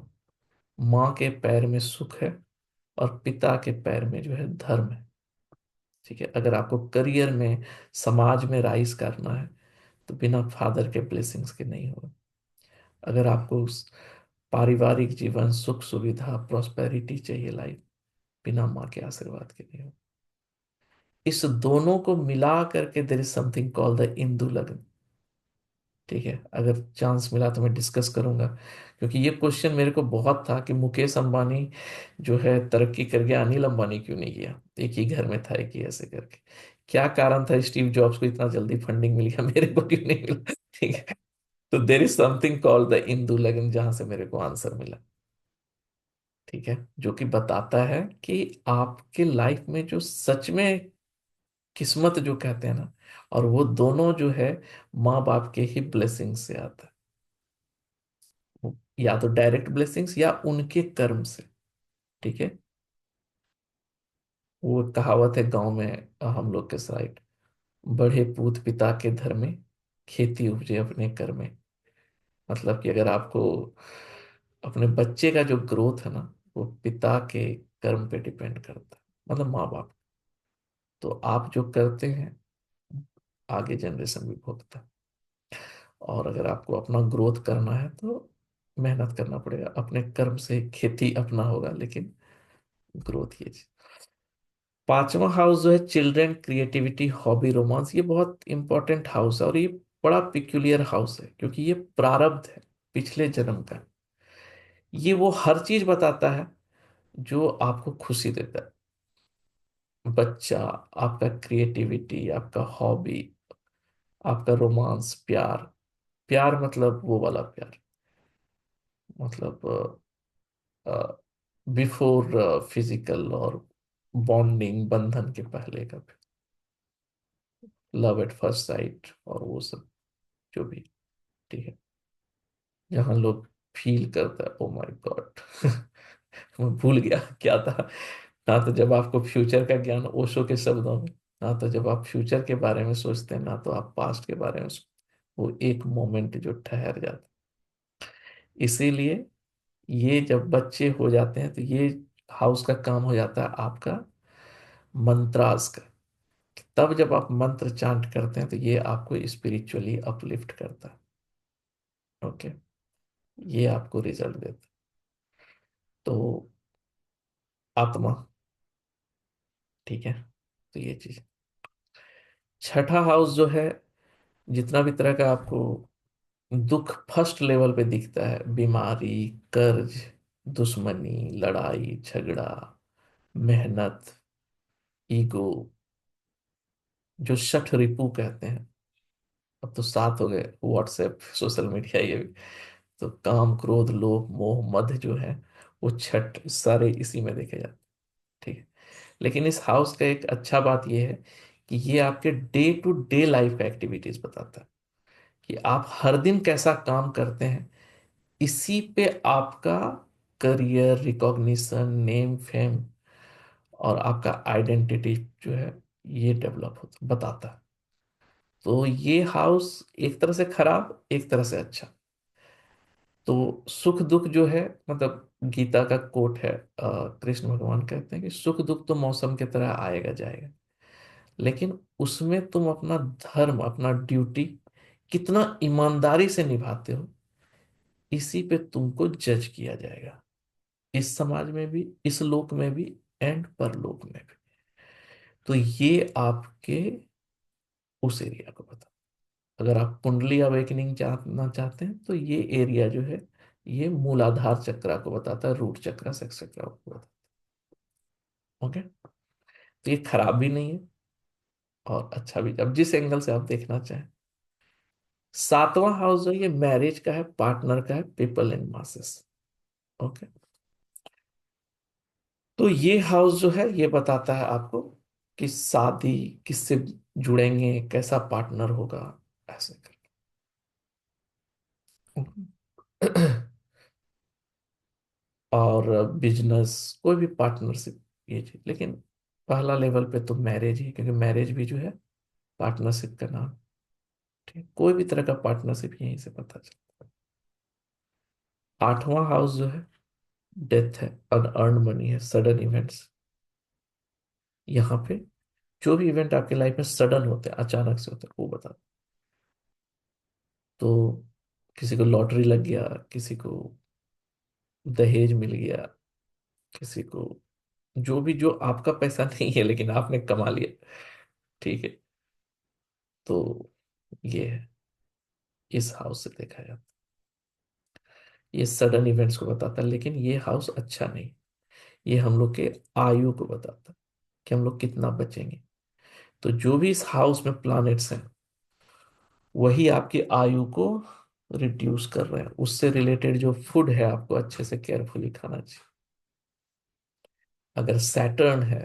माँ के पैर में सुख है और पिता के पैर में जो है धर्म है। ठीक है। अगर आपको करियर में, समाज में राइज करना है, तो बिना फादर के ब्लेसिंग्स के नहीं होगा। अगर आपको पारिवारिक जीवन, सुख सुविधा, प्रॉस्पेरिटी चाहिए लाइफ, बिना माँ के आशीर्वाद के नहीं होगा। इस दोनों को मिला करके there is something called the Indu लग्न। ठीक है। अगर चांस मिला तो मैं डिस्कस करूंगा, क्योंकि ये क्वेश्चन मेरे को बहुत था कि मुकेश अंबानी जो है तरक्की कर गया, अनिल अंबानी क्यों नहीं किया। एक ही घर में था, एक ही ऐसे करके। क्या कारण था स्टीव जॉब्स को इतना जल्दी फंडिंग मिल गया, मेरे को क्यों नहीं मिला। ठीक है। तो there is something called the Indu लगन, जहां से मेरे को आंसर मिला। ठीक है। जो कि बताता है कि आपके लाइफ में जो सच में किस्मत जो कहते हैं ना, और वो दोनों जो है माँ बाप के ही ब्लेसिंग से आता है। या तो डायरेक्ट ब्लेसिंग्स या उनके कर्म से। ठीक है। वो कहावत है गांव में, हम लोग के साइड, बढ़े पूत पिता के घर में, खेती उपजे अपने कर में। मतलब कि अगर आपको अपने बच्चे का जो ग्रोथ है ना, वो पिता के कर्म पे डिपेंड करता है, मतलब माँ बाप। तो आप जो करते हैं, आगे जनरेशन भी भोगता है। और अगर आपको अपना ग्रोथ करना है तो मेहनत करना पड़ेगा, अपने कर्म से खेती अपना होगा, लेकिन ग्रोथ ये चीज। पांचवा हाउस जो है चिल्ड्रन, क्रिएटिविटी, हॉबी, रोमांस, ये बहुत इंपॉर्टेंट हाउस है। और ये बड़ा पिक्यूलियर हाउस है, क्योंकि ये प्रारब्ध है पिछले जन्म का। ये वो हर चीज बताता है जो आपको खुशी देता है। बच्चा, आपका क्रिएटिविटी, आपका हॉबी, आपका रोमांस, प्यार। प्यार मतलब वो वाला प्यार, मतलब बिफोर फिजिकल, और बॉन्डिंग, बंधन के पहले का, लव एट फर्स्ट साइट, और वो सब जो भी। ठीक है। जहाँ लोग फील करता है, ओ माय गॉड। मैं भूल गया क्या था। ना तो जब आपको फ्यूचर का ज्ञान, ओशो के शब्दों में, ना तो जब आप फ्यूचर के बारे में सोचते हैं, ना तो आप पास्ट के बारे में वो एक मोमेंट जो ठहर जाता है। इसीलिए ये जब बच्चे हो जाते हैं तो ये हाउस का काम हो जाता है आपका मंत्रास का। तब जब आप मंत्र चांट करते हैं तो ये आपको स्पिरिचुअली अपलिफ्ट करता है। ओके, ये आपको रिजल्ट देता है। तो आत्मा, ठीक है, तो ये चीज। छठा हाउस जो है, जितना भी तरह का आपको दुख फर्स्ट लेवल पे दिखता है, बीमारी, कर्ज, दुश्मनी, लड़ाई झगड़ा, मेहनत, ईगो, जो शठ रिपू कहते हैं, अब तो सात हो गए, व्हाट्सएप, सोशल मीडिया, ये भी। तो काम, क्रोध, लोभ, मोह, मद जो है, वो छठ सारे इसी में देखे जाते हैं। ठीक है। लेकिन इस हाउस का एक अच्छा बात यह है कि ये आपके डे टू डे लाइफ का एक्टिविटीज बताता है, कि आप हर दिन कैसा काम करते हैं। इसी पे आपका करियर, रिकॉग्निशन, नेम, फेम और आपका आइडेंटिटी जो है, ये डेवलप होता बताता है। तो ये हाउस एक तरह से खराब, एक तरह से अच्छा। तो सुख दुख जो है, मतलब गीता का कोट है, कृष्ण भगवान कहते हैं कि सुख दुख तो मौसम की तरह आएगा जाएगा, लेकिन उसमें तुम अपना धर्म, अपना ड्यूटी कितना ईमानदारी से निभाते हो, इसी पे तुमको जज किया जाएगा। इस समाज में भी, इस लोक में भी, एंड परलोक में भी। तो ये आपके उस एरिया को बता। अगर आप कुंडली अवेकनिंग जानना चाहते हैं तो ये एरिया जो है, ये मूलाधार चक्रा को बताता है, रूट चक्रा, सेक्स चक्रा को बताता है। ओके, तो ये खराब भी नहीं है और अच्छा भी, अब जिस एंगल से आप देखना चाहें। सातवां हाउस जो है, ये मैरिज का है, पार्टनर का है, पीपल एंड मासेस। ओके, तो ये हाउस जो है, ये बताता है आपको कि शादी किससे जुड़ेंगे, कैसा पार्टनर होगा, ऐसे कर। और बिजनेस, कोई भी पार्टनरशिप, ये चीज। लेकिन पहला लेवल पे तो मैरिज ही, क्योंकि मैरिज भी जो है पार्टनरशिप का नाम। ठीक, कोई भी तरह का पार्टनरशिप यहीं से पता चलता है। आठवां हाउस जो है, डेथ है, अनअर्न मनी है, सडन इवेंट्स। यहाँ पे जो भी इवेंट आपके लाइफ में सडन होते हैं, अचानक से होते हैं, वो बता। तो किसी को लॉटरी लग गया, किसी को दहेज मिल गया, किसी को जो भी, जो आपका पैसा नहीं है लेकिन आपने कमा लिया, ठीक है, तो ये है, इस हाउस से देखा जाता है। ये सडन इवेंट्स को बताता है, लेकिन ये हाउस अच्छा नहीं। ये हम लोग के आयु को बताता है, कि हम लोग कितना बचेंगे। तो जो भी इस हाउस में प्लैनेट्स हैं, वही आपकी आयु को रिड्यूस कर रहे हैं। उससे रिलेटेड जो फूड है, आपको अच्छे से केयरफुली खाना चाहिए। अगर सैटर्न है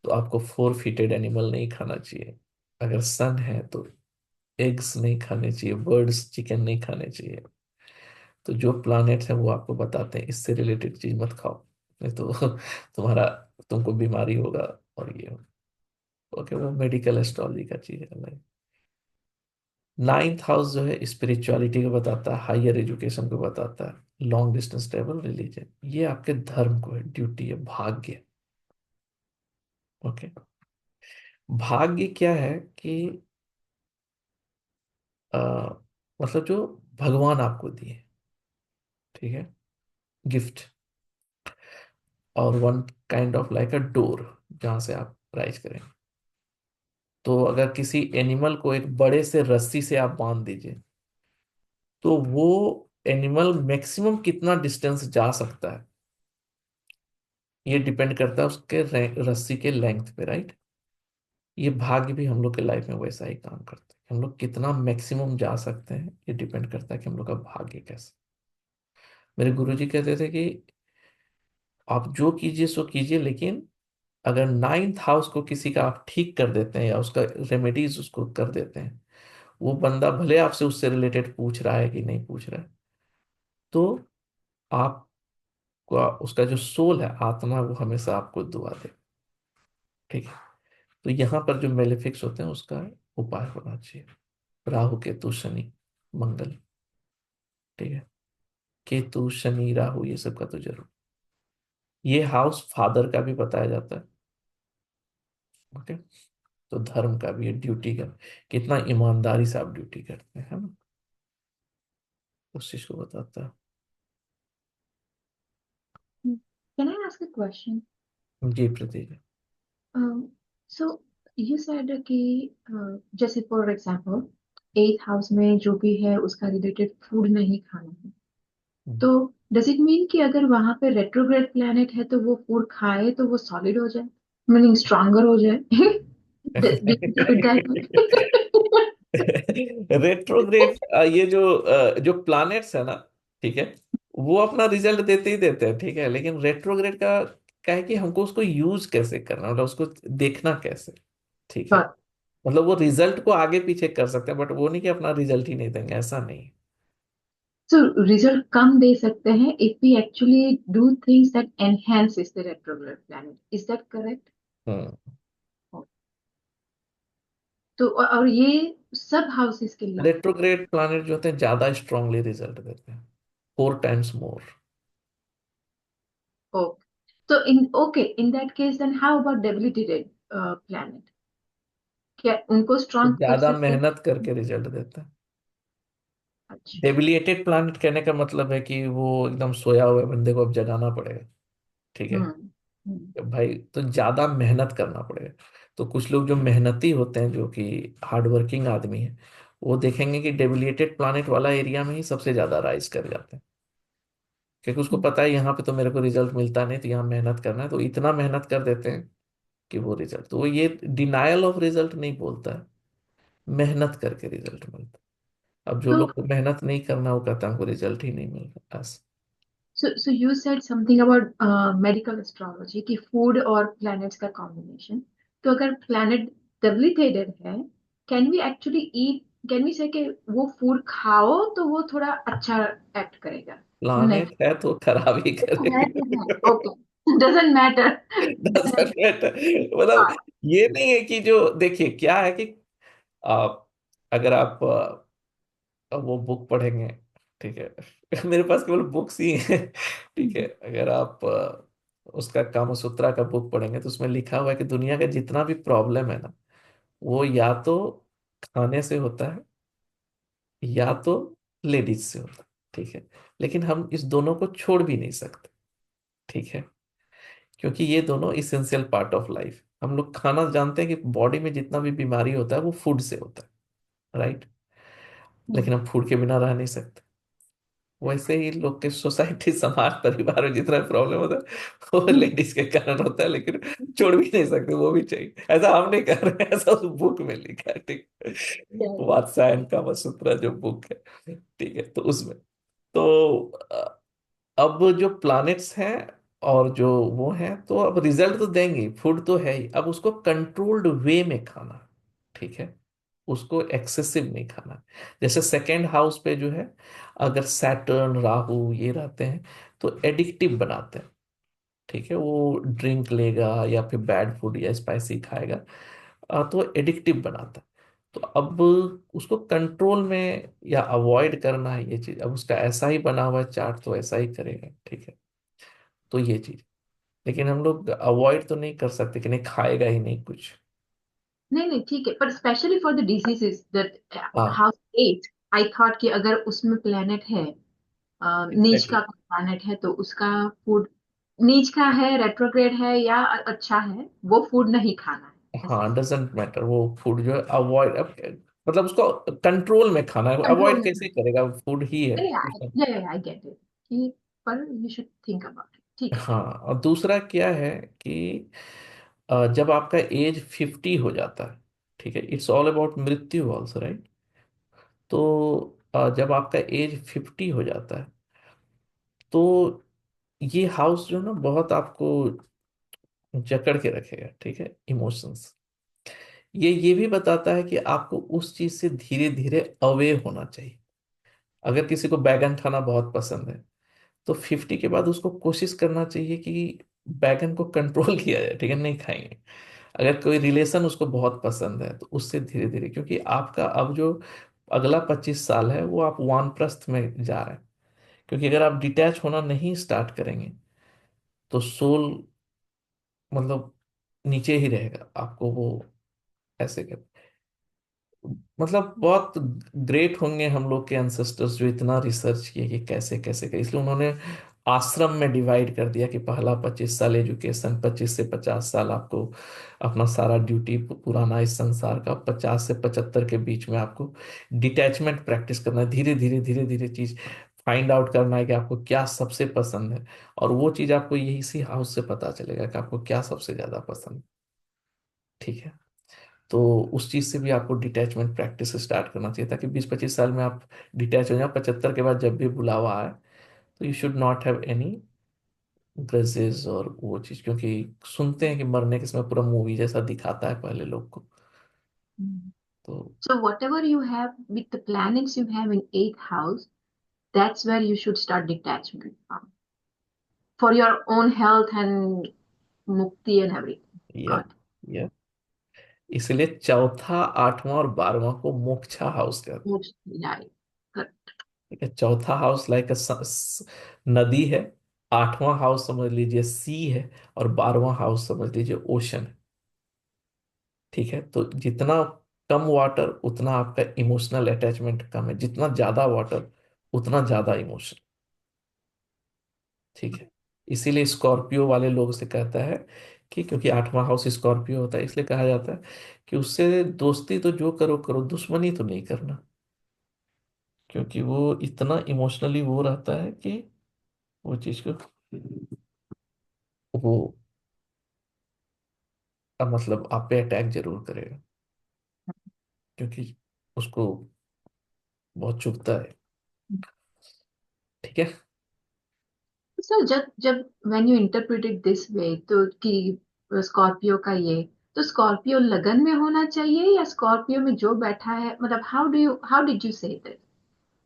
तो आपको फोर फीटेड एनिमल नहीं खाना चाहिए। अगर सन है तो एग्स नहीं खाने चाहिए, बर्ड्स, चिकन नहीं खाने चाहिए। तो जो प्लैनेट्स हैं वो आपको बताते हैं इससे रिलेटेड चीज मत खाओ, नहीं तो तुम्हारा, तुमको बीमारी होगा और ये होगा। ओके, वो मेडिकल एस्ट्रोलॉजी का चीज है अलग। नाइन्थ हाउस जो है, स्पिरिचुअलिटी को बताता है, हायर एजुकेशन को बताता है, लॉन्ग डिस्टेंस ट्रेवल, रिलीजन, ये आपके धर्म को है, ड्यूटी है, भाग्य। ओके, भाग्य क्या है कि आ, मतलब जो भगवान आपको दिए, ठीक है, गिफ्ट, और one kind of like a door, जहां से आप राइज करें। तो अगर किसी एनिमल को एक बड़े से रस्सी से आप बांध दीजिए, तो वो एनिमल मैक्सिमम कितना डिस्टेंस जा सकता है, ये डिपेंड करता है उसके रस्सी के लेंथ पे, राइट। ये भाग्य भी हम लोग के लाइफ में वैसा ही काम करता है, हम लोग कितना मैक्सिमम जा सकते हैं, ये डिपेंड करता है कि हम लोग का भाग्य कैसा। मेरे गुरुजी कहते थे कि आप जो कीजिए सो कीजिए, लेकिन अगर नाइन्थ हाउस को किसी का आप ठीक कर देते हैं, या उसका रेमेडीज उसको कर देते हैं, वो बंदा भले आपसे उससे रिलेटेड पूछ रहा है कि नहीं पूछ रहा है, तो आपका, उसका जो सोल है, आत्मा, वो हमेशा आपको दुआ दे। ठीक है, तो यहाँ पर जो मेलेफिक्स होते हैं उसका उपाय होना चाहिए। राहु केतु शनि मंगल, ठीक है। केतु शनि राहु ये सब का तो जरूर। ये हाउस फादर का भी बताया जाता है, ओके। तो धर्म का भी है, ड्यूटी का, कितना ईमानदारी से आप ड्यूटी करते हैं, है ना, उस चीज को बताता है। Can I ask a question? Ji Prateek. Um, so you said कि जैसे फॉर एग्जाम्पल एट हाउस में जो भी है उसका रिलेटेड फूड नहीं खाना है, तो डज इट मीन कि अगर वहां पे रेट्रोग्रेड प्लैनेट है तो वो फूड खाए तो वो सॉलिड हो जाए, मीनिंग स्ट्रांगर हो जाए? Did you get that? Retrograde, ये जो प्लैनेट्स है ना, ठीक है, वो अपना रिजल्ट देते ही देते हैं, ठीक है, लेकिन रेट्रोग्रेड का क्या है कि हमको उसको यूज कैसे करना, मतलब उसको देखना कैसे, ठीक है। But मतलब वो रिजल्ट को आगे पीछे कर सकते हैं, बट वो नहीं कि अपना रिजल्ट ही नहीं देंगे, ऐसा नहीं। so रिजल्ट कम दे सकते हैं if we actually do things that enhances the retrograde planet. Is that correct? हम्म। तो और ये सब हाउसेस के लिए? रेट्रोग्रेड प्लैनेट जो होते हैं ज्यादा स्ट्रांगली रिजल्ट देते हैं, 4 टाइम्स मोर। ओके, तो in that case then how about debilitated planet? क्या उनको तो स्ट्रांग कर ज्यादा सकते हैं? मेहनत करके रिजल्ट देते हैं। अच्छा। डेबिलिएटेड प्लैनेट कहने का मतलब है कि वो एकदम सोया हुआ बंदे को अब जगाना पड़ेगा, ठीक है। हम्म। हम्म। भाई तो ज्यादा मेहनत करना पड़ेगा। तो कुछ लोग जो मेहनती होते हैं, जो कि हार्ड वर्किंग आदमी है, वो देखेंगे कि डेबिलिएटेड प्लैनेट वाला एरिया में ही सबसे ज्यादा राइज कर जाते हैं, क्योंकि उसको हम्म। पता है यहाँ पे तो मेरे को रिजल्ट मिलता नहीं, तो यहाँ मेहनत करना है, तो इतना मेहनत कर देते हैं कि वो रिजल्ट, तो वो ये डिनायल ऑफ रिजल्ट नहीं बोलता है, मेहनत करके रिजल्ट मिलता है। अब जो तो लोग को मेहनत नहीं करना, वो कहता है हमको रिजल्ट ही नहीं मिल रहा बस। so you said something about medical astrology कि फूड और planets का combination. तो अगर planet debilitated है, can we actually eat, can we say कि वो फूड खाओ तो वो थोड़ा अच्छा एक्ट करेगा? नहीं, प्लानेट है तो खराब ही है तो करेगा। है, okay, doesn't matter. Doesn't matter। मतलब हाँ। ये नहीं है कि जो, देखिए क्या है कि आप, अगर आप वो बुक पढ़ेंगे, ठीक है। मेरे पास केवल बुक्स ही हैं, ठीक है। अगर आप उसका कामसूत्रा का बुक पढ़ेंगे तो उसमें लिखा हुआ है कि दुनिया का जितना भी प्रॉब्लम है ना, वो या तो खाने से होता है या तो लेडीज से होता है, ठीक है। लेकिन हम इस दोनों को छोड़ भी नहीं सकते, ठीक है, क्योंकि ये दोनों इसेंशियल पार्ट ऑफ लाइफ। हम लोग खाना जानते हैं कि बॉडी में जितना भी बीमारी होता है वो फूड से होता है, राइट। लेकिन हम फूड के बिना रह नहीं सकते। वैसे ही लोग के सोसाइटी समाज परिवार में जितना प्रॉब्लम होता है वो लेडीज के कारण होता है, लेकिन छोड़ भी नहीं सकते, वो भी चाहिए। ऐसा हम नहीं कर रहे हैं, ऐसा उस बुक में लिखा है, ठीक। वात्सायन कामसूत्र सूत्र जो बुक है, ठीक है, तो उसमें तो अब जो प्लैनेट्स हैं और जो वो हैं, तो अब रिजल्ट तो देंगे, फूड तो है ही, अब उसको कंट्रोल्ड वे में खाना, ठीक है। उसको एक्सेसिव नहीं खाना। जैसे सेकेंड हाउस पे जो है, अगर सैटर्न राहु ये रहते हैं तो एडिक्टिव बनाते हैं, ठीक है। वो ड्रिंक लेगा या फिर बैड फूड या स्पाइसी खाएगा, तो एडिक्टिव बनाता है। तो अब उसको कंट्रोल में या अवॉइड करना है ये चीज, अब उसका ऐसा ही बना हुआ है चार्ट तो ऐसा ही करेगा, ठीक है। तो ये चीज, लेकिन हम लोग अवॉइड तो नहीं कर सकते कि नहीं खाएगा ही नहीं कुछ। नहीं नहीं ठीक है, पर specially for the diseases that हाँ, हाउस एट, आई थॉट कि अगर उसमें प्लेनेट है, नीच एग्जैक्टली। का प्लेनेट है, तो उसका फूड नीच का है, रेट्रोग्रेड है या अच्छा है, वो फूड नहीं खाना है ऐसा? हाँ, डजेंट मैटर, वो फूड जो है अवॉइड, अब मतलब उसको कंट्रोल में खाना है, कंट्रोल अवॉइड में कैसे खाना करेगा, फूड ही है है। कुछ नहीं। आई गेट इट कि, पर you should think about it, ठीक है। हाँ, और दूसरा क्या है कि जब आपका एज 50 हो जाता है, ठीक है, इट्स ऑल अबाउट मृत्यु ऑल्सो, राइट। तो जब आपका एज 50 हो जाता है, तो ये हाउस जो है ना बहुत आपको जकड़ के रखेगा, ठीक है, इमोशंस। ये भी बताता है कि आपको उस चीज से धीरे धीरे अवे होना चाहिए। अगर किसी को बैगन खाना बहुत पसंद है, तो 50 के बाद उसको कोशिश करना चाहिए कि बैगन को कंट्रोल किया जाए, ठीक है, नहीं खाएंगे। अगर कोई रिलेशन उसको बहुत पसंद है तो उससे धीरे धीरे, क्योंकि आपका अब जो अगला 25 साल है वो आप वानप्रस्थ में जा रहे हैं। क्योंकि अगर आप डिटैच होना नहीं स्टार्ट करेंगे तो सोल मतलब नीचे ही रहेगा, आपको वो ऐसे कर, मतलब बहुत ग्रेट होंगे हम लोग के एंसेस्टर्स जो इतना रिसर्च किए कि कैसे कैसे कर, इसलिए उन्होंने आश्रम में डिवाइड कर दिया कि पहला 25 साल एजुकेशन, 25 से 50 साल आपको अपना सारा ड्यूटी पुराना इस संसार का, 50 से 75 के बीच में आपको डिटैचमेंट प्रैक्टिस करना है, धीरे धीरे धीरे धीरे चीज फाइंड आउट करना है कि आपको क्या सबसे पसंद है। और वो चीज आपको यही इसी हाउस से पता चलेगा कि आपको क्या सबसे ज्यादा पसंद है। ठीक है। तो उस चीज से भी आपको डिटैचमेंट प्रैक्टिस स्टार्ट करना चाहिए, ताकि 20-25 साल में आप डिटैच हो जाए, 75 के बाद जब भी बुलावा आए तो you should not have any grudges और वो चीज, क्योंकि सुनते हैं कि मरने के समय पूरा मूवी जैसा दिखाता है पहले लोग को। तो So whatever you have with the planets you have in eighth house, that's where you should start detachment from for your own health and mukti and everything. यह God, यह इसलिए चौथा, आठवां और 12वां को मोक्षा हाउस कहते हैं। most right. Good. ठीक है, चौथा हाउस लाइक नदी है, आठवां हाउस समझ लीजिए सी है, और 12वां हाउस समझ लीजिए ओशन है। ठीक है, तो जितना कम वाटर उतना आपका इमोशनल अटैचमेंट कम है, जितना ज्यादा वाटर उतना ज्यादा इमोशन। ठीक है, इसीलिए स्कॉर्पियो वाले लोग से कहता है कि, क्योंकि आठवां हाउस स्कॉर्पियो होता है, इसलिए कहा जाता है कि उससे दोस्ती तो जो करो करो, दुश्मनी तो नहीं करना। क्योंकि वो इतना इमोशनली वो रहता है कि वो चीज को वो मतलब आप पे अटैक जरूर करेगा, क्योंकि उसको बहुत चुभता है। ठीक है। So जब जब when you interpret it this way, तो कि स्कॉर्पियो का ये, तो स्कॉर्पियो लगन में होना चाहिए या स्कॉर्पियो में जो बैठा है, मतलब how did you say that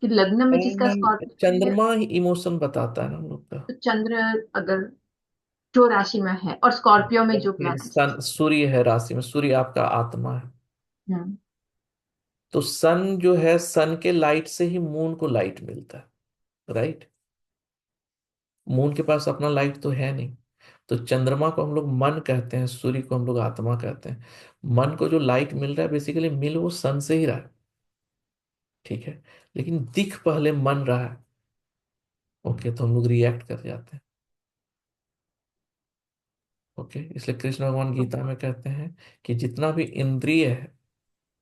कि लग्न में जिसका स्कॉर्पियो है, चंद्रमा ही इमोशन बताता है ना हम लोग का। तो चंद्र अगर जो राशि में है और स्कॉर्पियो में जो ओके, प्लैनेट्स सन सूर्य है राशि में, सूर्य आपका आत्मा है। है। तो सन जो है, सन के लाइट से ही मून को लाइट मिलता है, राइट। मून के पास अपना लाइट तो है नहीं। तो चंद्रमा को हम लोग मन कहते हैं, सूर्य को हम लोग आत्मा कहते हैं। मन को जो लाइट मिल रहा है बेसिकली मिल वो सन से ही रहा है। ठीक है, लेकिन दिख पहले मन रहा है। ओके, तो हम लोग रिएक्ट कर जाते हैं। ओके, इसलिए कृष्ण भगवान गीता में कहते हैं कि जितना भी इंद्रिय है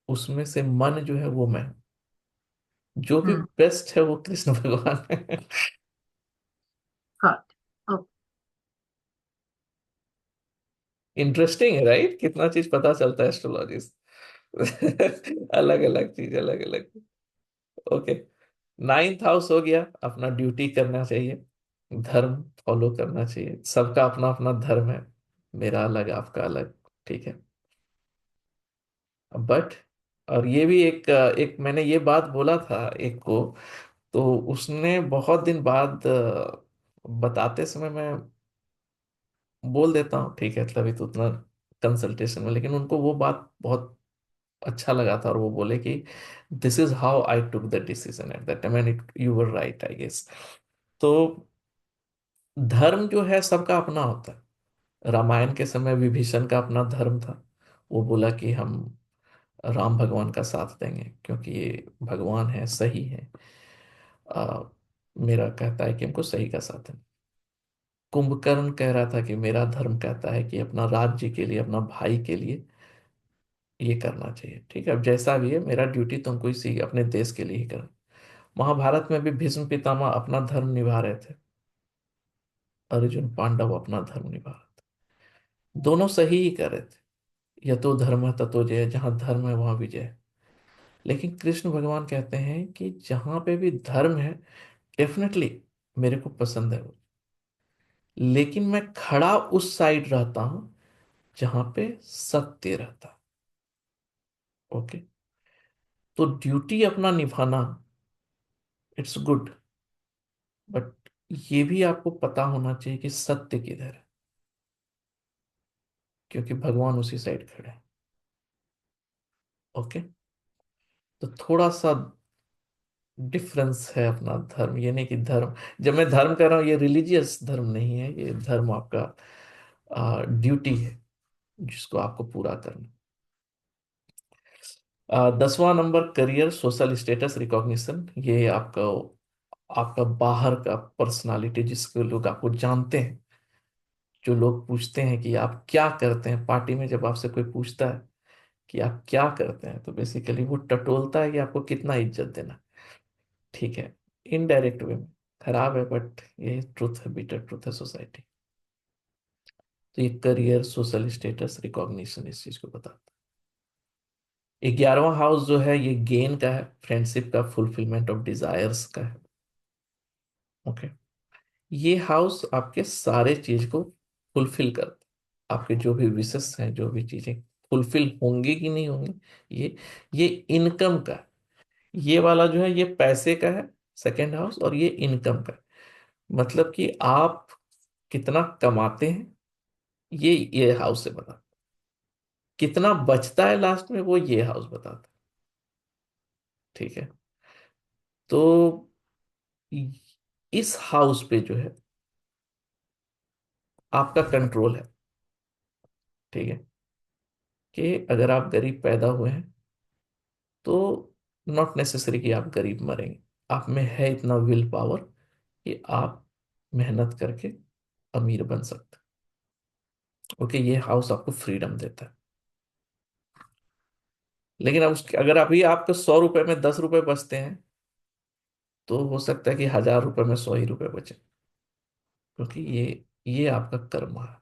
उसमें से मन जो है वो मैं हूं। जो भी हम्म। बेस्ट है वो कृष्ण भगवान है। गॉट। ओके। इंटरेस्टिंग है, राइट, कितना चीज पता चलता है एस्ट्रोलॉजी से। अलग अलग चीज, अलग अलग। ओके, नाइन्थ हाउस हो गया, अपना ड्यूटी करना चाहिए, धर्म फॉलो करना चाहिए, सबका अपना अपना धर्म है, मेरा अलग आपका अलग। ठीक है, बट और ये भी एक मैंने ये बात बोला था एक को, तो उसने बहुत दिन बाद बताते समय मैं बोल देता हूँ, ठीक है, तभी तो उतना कंसल्टेशन में, लेकिन उनको वो बात बहुत अच्छा लगा था और वो बोले कि this is how I took the decision at that time and it you were right I guess. तो धर्म जो है सबका अपना होता है। रामायण के समय विभीषण का अपना धर्म था, वो बोला कि हम राम भगवान का साथ देंगे क्योंकि ये भगवान है, सही है। आ, मेरा कहता है कि हमको सही का साथ है। कुंभकर्ण कह रहा था कि मेरा धर्म कहता है कि अपना राज्य के लिए, अपना भाई के लिए ये करना चाहिए। ठीक है, अब जैसा भी है मेरा ड्यूटी तुमको इसी अपने देश के लिए ही करना। महाभारत में भी भीष्म पितामह अपना धर्म निभा रहे थे, अर्जुन पांडव अपना धर्म निभा रहे थे, दोनों सही ही कर रहे थे। यतो धर्म ततो जय, जहाँ धर्म है वहां विजय है। लेकिन कृष्ण भगवान कहते हैं कि जहां पे भी धर्म है डेफिनेटली मेरे को पसंद है वो, लेकिन मैं खड़ा उस साइड रहता हूं जहां पे सत्य रहता है। ओके, तो ड्यूटी अपना निभाना इट्स गुड, बट ये भी आपको पता होना चाहिए कि सत्य किधर है, क्योंकि भगवान उसी साइड खड़े हैं। ओके, तो थोड़ा सा डिफरेंस है अपना धर्म, ये नहीं कि धर्म, जब मैं धर्म कह रहा हूँ ये रिलीजियस धर्म नहीं है, ये धर्म आपका ड्यूटी है जिसको आपको पूरा करना। 10वां नंबर करियर सोशल स्टेटस रिकॉग्निशन, ये आपका आपका बाहर का पर्सनालिटी, जिसके लोग आपको जानते हैं, जो लोग पूछते हैं कि आप क्या करते हैं पार्टी में, जब आपसे कोई पूछता है कि आप क्या करते हैं, तो बेसिकली वो टटोलता है कि आपको कितना इज्जत देना। ठीक है, इनडायरेक्ट वे में खराब है, बट ये ट्रुथ है, बिटर ट्रुथ है सोसाइटी। तो ये करियर सोशल स्टेटस रिकॉग्निशन इस चीज को बताता है। 11वां हाउस जो है ये गेन का है, फ्रेंडशिप का, फुलफिलमेंट ऑफ डिजायर्स का है। ओके, ये हाउस आपके सारे चीज को फुलफिल करता है, आपके जो भी विशेष हैं, जो भी चीजें फुलफिल होंगी कि नहीं होंगी। ये इनकम का है। ये वाला जो है ये पैसे का है, सेकेंड हाउस, और ये इनकम का है। मतलब कि आप कितना कमाते हैं, ये हाउस से बता, कितना बचता है लास्ट में वो ये हाउस बताता है। ठीक है, तो इस हाउस पे जो है आपका कंट्रोल है। ठीक है, कि अगर आप गरीब पैदा हुए हैं तो नॉट नेसेसरी कि आप गरीब मरेंगे, आप में है इतना विल पावर कि आप मेहनत करके अमीर बन सकते हैं। ओके, ये हाउस आपको फ्रीडम देता है। लेकिन अब अगर अभी आपके 100 रुपए में 10 रुपए बचते हैं, तो हो सकता है कि 1000 रुपए में 100 ही रुपए बचे, क्योंकि ये आपका कर्म है।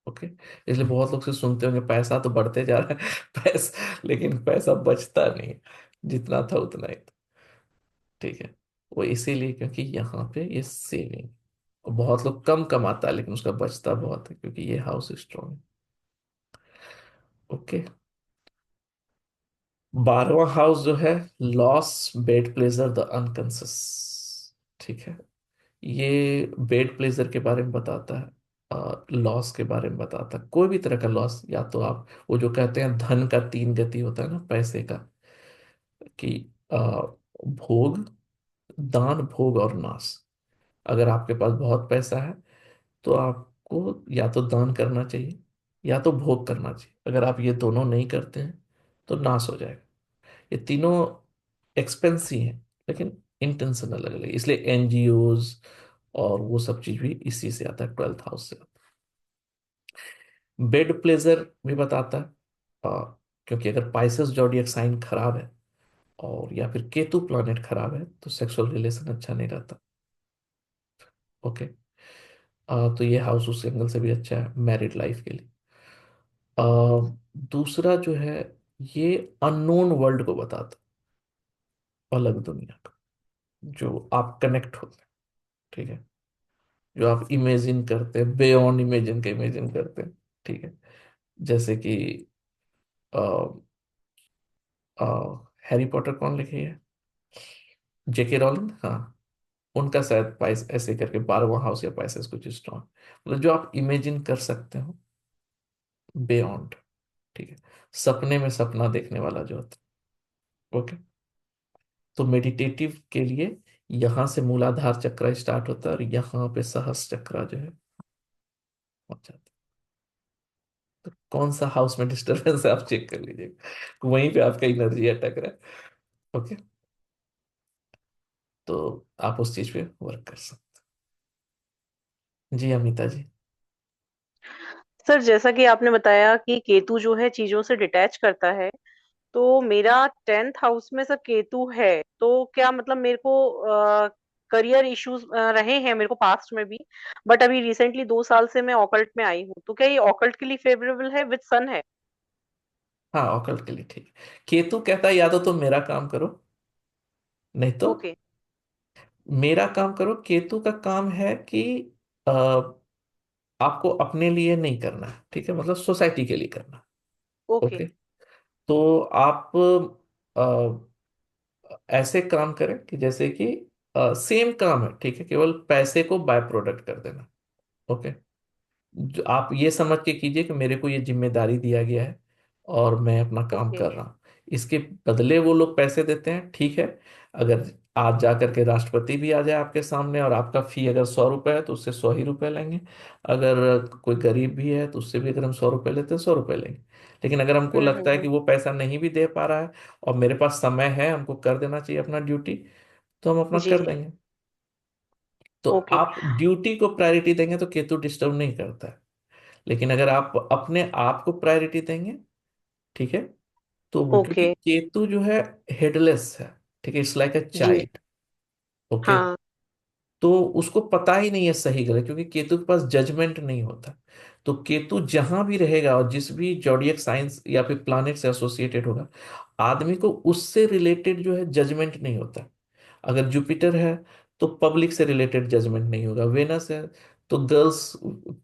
ओके, इसलिए बहुत लोग से सुनते होंगे पैसा तो बढ़ते जा रहा है पैसा, लेकिन पैसा बचता नहीं है, जितना था उतना ही था। ठीक है, वो इसीलिए क्योंकि यहाँ पे ये सेविंग, बहुत लोग कम कमाता है लेकिन उसका बचता बहुत है, क्योंकि ये हाउस स्ट्रॉन्ग है। ओके, 12वां हाउस जो है loss, bed pleasure, the unconscious. ठीक है, ये बेड प्लेजर के बारे में बताता है, लॉस के बारे में बताता है, कोई भी तरह का लॉस, या तो आप वो जो कहते हैं धन का तीन गति होता है ना, पैसे का, कि अ, भोग, दान, भोग और नाश। अगर आपके पास बहुत पैसा है तो आपको या तो दान करना चाहिए या तो भोग करना चाहिए। अगर आप ये दोनों नहीं करते हैं तो नाश हो जाएगा। ये तीनों एक्सपेंसिव हैं, लेकिन इंटेंशन अलग अलग है। इसलिए एनजीओज और वो सब चीज भी इसी से आता है, 12th हाउस से आता है। बेड प्लेजर भी बताता है, क्योंकि अगर पाइसेस जोडियक साइन खराब है और या फिर केतु प्लैनेट खराब है तो सेक्सुअल रिलेशन अच्छा नहीं रहता। ओके, तो ये हाउस उस एंगल से भी अच्छा है मैरिड लाइफ के लिए। अ, दूसरा जो है ये अननोन वर्ल्ड को बताता है, अलग दुनिया का, जो आप कनेक्ट होते हैं। ठीक है, जो आप इमेजिन करते हैं, बियॉन्ड इमेजिन का इमेजिन करते हैं। ठीक है, जैसे कि हैरी पॉटर कौन लिखी है, जेके रॉलिंग, हाँ, उनका शायद पाइस ऐसे करके 12वां हाउस या पाइसेस कुछ स्ट्रॉन्ग, मतलब जो आप इमेजिन कर सकते हो बियॉन्ड। ठीक है, सपने में सपना देखने वाला जो होता है। ओके, तो मेडिटेटिव के लिए यहां से मूलाधार चक्र स्टार्ट होता है और यहाँ पे सहस्र चक्र जो है पहुंच जाता है। तो कौन सा हाउस में डिस्टरबेंस है आप चेक कर लीजिएगा, वहीं पे आपका एनर्जी अटक रहा है। ओके, तो आप उस चीज पे वर्क कर सकते हैं। जी अमिता जी। सर, जैसा कि आपने बताया कि केतु जो है चीजों से डिटैच करता है, तो मेरा 10th हाउस में सर केतु है, तो क्या मतलब मेरे को करियर इश्यूज रहे हैं मेरे को पास्ट में भी, बट अभी रिसेंटली 2 साल से मैं ऑकल्ट में आई हूँ, तो क्या ये ऑकल्ट के लिए फेवरेबल है, विद सन है? हाँ, ऑकल्ट के लिए ठीक है। केतु कहता है या तो तुम मेरा काम करो, नहीं तो ओके। मेरा काम करो। केतु का काम है कि अ, आपको अपने लिए नहीं करना है, ठीक है, मतलब सोसाइटी के लिए करना। ओके। ओके, तो आप ऐसे काम करें कि जैसे कि सेम काम है, ठीक है, केवल पैसे को बाय प्रोडक्ट कर देना। ओके, जो आप ये समझ के कीजिए कि मेरे को ये जिम्मेदारी दिया गया है और मैं अपना काम ओके। कर रहा हूँ। इसके बदले वो लोग पैसे देते हैं, ठीक है। अगर आज जा करके राष्ट्रपति भी आ जाए आपके सामने और आपका फी अगर 100 रुपये है तो उससे 100 ही रुपये लेंगे। अगर कोई गरीब भी है तो उससे भी अगर हम 100 रुपये लेते हैं 100 रुपये लेंगे। लेकिन अगर हमको लगता है हम्म। कि वो पैसा नहीं भी दे पा रहा है और मेरे पास समय है, हमको कर देना चाहिए अपना ड्यूटी, तो हम अपना जी कर जी। देंगे। तो ओके। आप ड्यूटी को प्रायोरिटी देंगे तो केतु डिस्टर्ब नहीं करता है। लेकिन अगर आप अपने आप को प्रायोरिटी देंगे, ठीक है, तो क्योंकि ओके। केतु जो है हेडलेस है, ठीक है, इट्स लाइक अ जी। चाइल्ड। ओके। हाँ। तो उसको पता ही नहीं है सही गलत, क्योंकि केतु के पास जजमेंट नहीं होता। तो केतु जहां भी रहेगा और जिस भी जॉडियक साइंस या फिर प्लैनेट से एसोसिएटेड होगा, आदमी को उससे रिलेटेड जो है जजमेंट नहीं होता। अगर जुपिटर है तो पब्लिक से रिलेटेड जजमेंट नहीं होगा, वेनस है तो गर्ल्स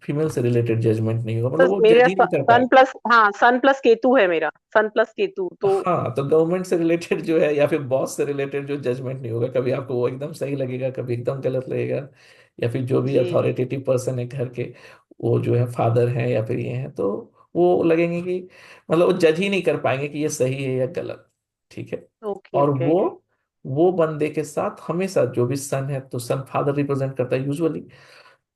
फीमेल से रिलेटेड जजमेंट नहीं होगा, मतलब बस वो जज मेरा ही नहीं कर सन पाएगा। प्लस, हाँ सन प्लस केतु है मेरा, सन प्लस केतु तो। हाँ, तो गवर्नमेंट से रिलेटेड जो है या फिर बॉस से रिलेटेड जो जजमेंट नहीं होगा, कभी आपको वो एकदम सही लगेगा, कभी एकदम गलत लगेगा। या फिर जो भी जी जी। अथॉरिटेटिव पर्सन है घर के, वो जो है फादर हैं या फिर ये हैं, तो वो लगेंगे कि मतलब वो जज ही नहीं कर पाएंगे कि ये सही है या गलत। ठीक है। ओके और ओके। वो बंदे के साथ हमेशा जो भी सन है, तो सन फादर रिप्रेजेंट करता है यूजुअली।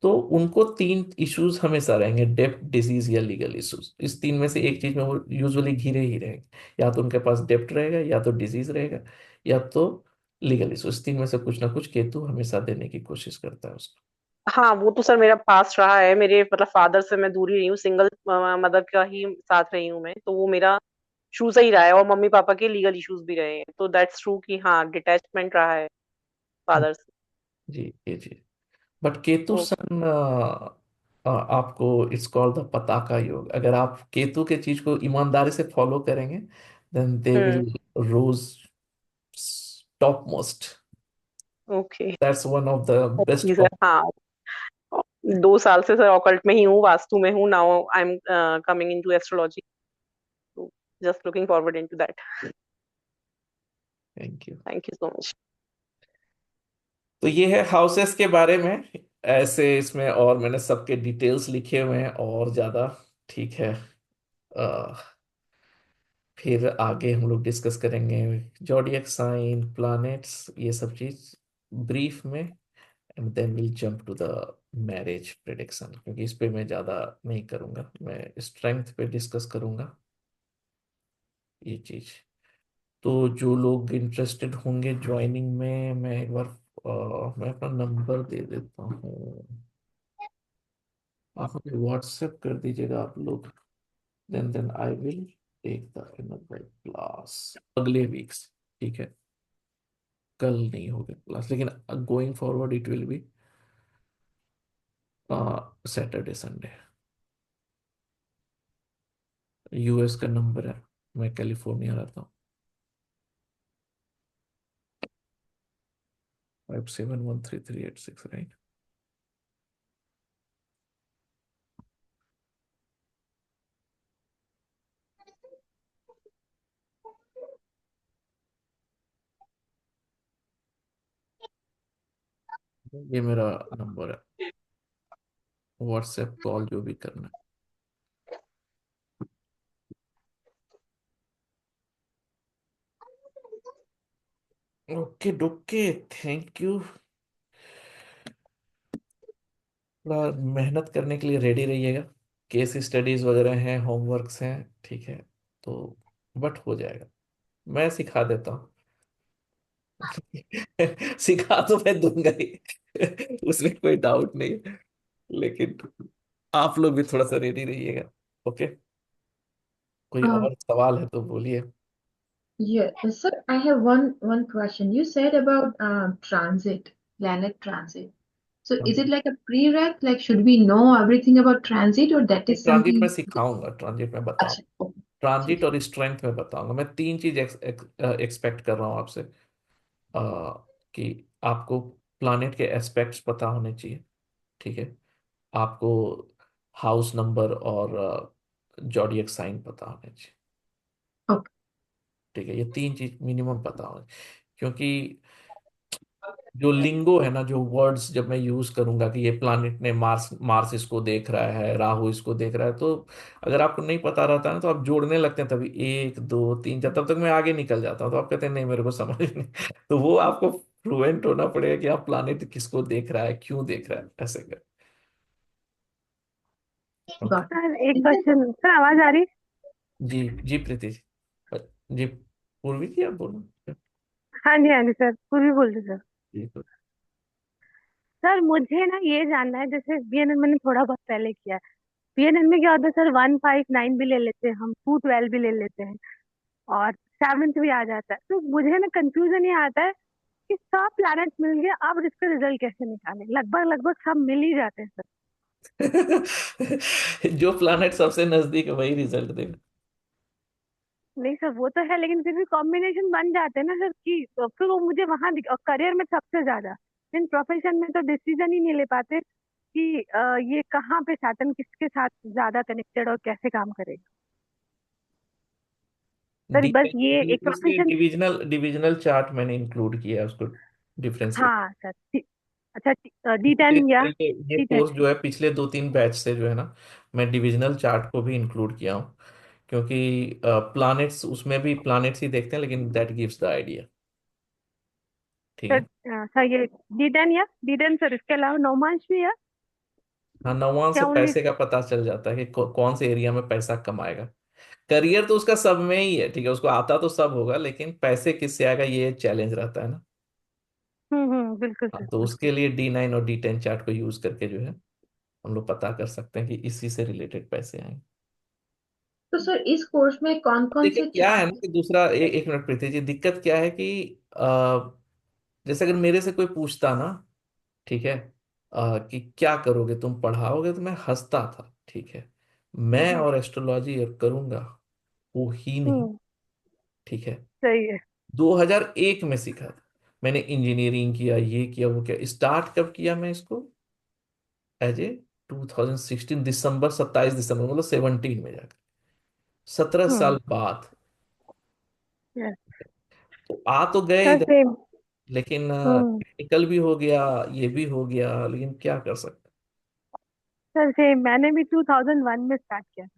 तो उनको तीन इश्यूज हमेशा रहेंगे, डेप्ट, डिजीज या लीगल इश्यूज। इस तीन में से एक चीज में वो यूजुअली घिरे ही रहेंगे। या तो उनके पास डेप्ट रहेगा, या तो डिजीज रहेगा, या तो लीगल इश्यूज। इस तीन में से कुछ ना कुछ केतु हमेशा देने की कोशिश करता है उसको। हाँ वो तो सर मेरा पास्ट रहा है, मेरे मतलब फादर से मैं दूर ही रही हूँ, सिंगल मदर का ही साथ रही हूँ मैं, तो वो मेरा शुरू से ही रहा है, और मम्मी पापा के लीगल इश्यूज भी रहे हैं, तो दैट्स ट्रू कि हाँ डिटैचमेंट रहा है फादर से। जी, ये चीज। बट केतु ओ, सन आपको इट्स कॉल्ड द पताका योग। अगर आप केतु के चीज को ईमानदारी से फॉलो करेंगे, then they hmm. Will rose top most. Okay. That's one of the best. जी सर हाँ। 2 साल से सर ऑकल्ट में ही हूँ, वास्तु में हूँ, now I am coming into astrology, तो just looking forward into that. Thank you. Thank you so much. तो ये है हाउसेस के बारे में। ऐसे इसमें और मैंने सबके डिटेल्स लिखे हुए हैं और ज्यादा। ठीक है। अ, फिर आगे हम लोग डिस्कस करेंगे जॉडियक साइन, प्लैनेट्स, ये सब चीज ब्रीफ में। And then will jump to the marriage prediction, क्योंकि इस पे मैं ज्यादा नहीं करूंगा, मैं स्ट्रेंथ पे डिस्कस करूंगा ये चीज। तो जो लोग इंटरेस्टेड होंगे ज्वाइनिंग में, मैं एक बार मैं अपना नंबर दे देता हूँ। आप मुझे व्हाट्सएप कर दीजिएगा आप लोग। Then I will take the another class अगले वीक्स। ठीक है। कल नहीं होगा क्लास, लेकिन going forward it will be Saturday Sunday. US का नंबर है, मैं कैलिफोर्निया रहता हूँ। 571338 राइट। ये मेरा नंबर है, व्हाट्सएप कॉल जो भी करना है। Okay dokey, thank you. थोड़ा मेहनत करने के लिए रेडी रहिएगा। केस स्टडीज वगैरह हैं, होमवर्क्स हैं, ठीक है। तो बट हो जाएगा, मैं सिखा देता हूँ। सिखा तो मैं दूंगा ही, उसमें कोई डाउट नहीं है। लेकिन आप लोग भी थोड़ा सा रेडी रहिएगा। ओके। कोई Um, और सवाल है तो बोलिए। yeah, sir, I have one question. You said about transit, planet transit. So is it like a prereq? Like should we know everything about transit or that is transit में something? सिखाऊंगा, transit में अच्छा, बताऊंगा। okay, ठीक transit है। और strength में बताऊंगा। मैं तीन चीज एक्सपेक्ट कर रहा हूँ आपसे। कि आपको प्लानिट के एस्पेक्ट्स पता होने चाहिए, ठीक है। आपको हाउस नंबर और जॉडियक साइन पता होने चाहिए, Okay. ठीक है। ये तीन चीज मिनिमम पता होने, क्योंकि जो लिंगो है ना, जो वर्ड्स जब मैं यूज करूंगा कि ये प्लानिट ने मार्स मार्स इसको देख रहा है, राहु इसको देख रहा है, तो अगर आपको नहीं पता रहता है ना तो आप जोड़ने लगते हैं, तभी एक दो तीन चार, तब तक मैं आगे निकल जाता हूँ, तो आप कहते हैं नहीं मेरे को समझ नहीं। तो वो आपको फ्लुएंट होना पड़ेगा कि आप प्लानिट किसको देख रहा है, क्यों देख रहा है, ऐसे कर। ओके। गॉट सर एक इट। क्वेश्चन, सर आवाज आ रही? जी जी प्रीति जी। जी पूर्वी जी आप बोलो। हाँ जी सर, पूरी बोल रही सर। जी तो। सर मुझे ना ये जानना है, जैसे बीएनएन मैंने थोड़ा बहुत पहले किया है। बीएनएन में क्या होता है सर, 159 भी ले लेते हैं हम, 212 भी ले लेते हैं, और सेवन्थ भी आ जाता है। तो मुझे ना कंफ्यूजन ये आता है कि सब प्लैनेट मिल गए, अब इसका रिजल्ट कैसे निकालें? लगभग लगभग सब मिल ही जाते हैं सर। जो प्लानट सबसे नजदीक है वही रिजल्ट देगा। नहीं सर वो तो है, लेकिन फिर भी कॉम्बिनेशन बन जाते हैं ना सर, कि तो फिर वो मुझे वहां करियर में सबसे ज्यादा, इन प्रोफेशन में तो डिसीजन ही नहीं ले पाते कि ये कहाँ पे सैटर्न किसके साथ ज्यादा कनेक्टेड और कैसे काम करेगा। सर डी बस ये एक इसलिए प्रोफेशन। डिविजनल डिविजनल चार्ट मैंने इंक्लूड किया है उसको, डिफरेंशिएट। हाँ सर अच्छा, डी इसलिए टेन या ये डी टेन। कोर्स जो है पिछले दो तीन बैच से जो है ना, मैं डिविजनल चार्ट को भी इंक्लूड किया हूँ, क्योंकि प्लैनेट्स उसमें भी प्लैनेट्स ही देखते हैं, लेकिन दैट गिव्स द आइडिया। ठीक सर है। सर ये डी 10 या डी 10 सर, इसके अलावा नौमांश भी है हाँ, नौवां से क्या ओनली? पैसे का पता चल जाता है कि कौन से एरिया में पैसा कमाएगा। करियर तो उसका सब में ही है, ठीक है, उसको आता तो सब होगा, लेकिन पैसे किससे आएगा ये चैलेंज रहता है ना। बिल्कुल हाँ, सर तो बिल्कुल। उसके लिए D9 और D10 चार्ट को यूज करके जो है हम लोग पता कर सकते हैं कि इसी से रिलेटेड पैसे आएंगे। तो सर इस कोर्स में कौन कौन देखिए से क्या है ना चार्ट? कि दूसरा, एक मिनट प्रीति जी, दिक्कत क्या है कि जैसे अगर मेरे से कोई पूछता ना, ठीक है, कि क्या करोगे तुम, पढ़ाओगे, तो मैं हंसता था, ठीक है, मैं हम्म और एस्ट्रोलॉजी और करूंगा वो ही नहीं, हम्म, ठीक है। सही है। 2001 में सीखा था मैंने, इंजीनियरिंग किया, ये किया वो किया, स्टार्ट कब किया मैं इसको, एज ए 2016 दिसंबर, 27 दिसंबर, मतलब 17 में जाकर, 17 साल हम्म बाद। yes, तो आ तो गए सर इधर, सेम। लेकिन हम्म टेक्निकल भी हो गया, ये भी हो गया, लेकिन क्या कर सकते सर सेम, मैंने भी 2001 में स्टार्ट किया था।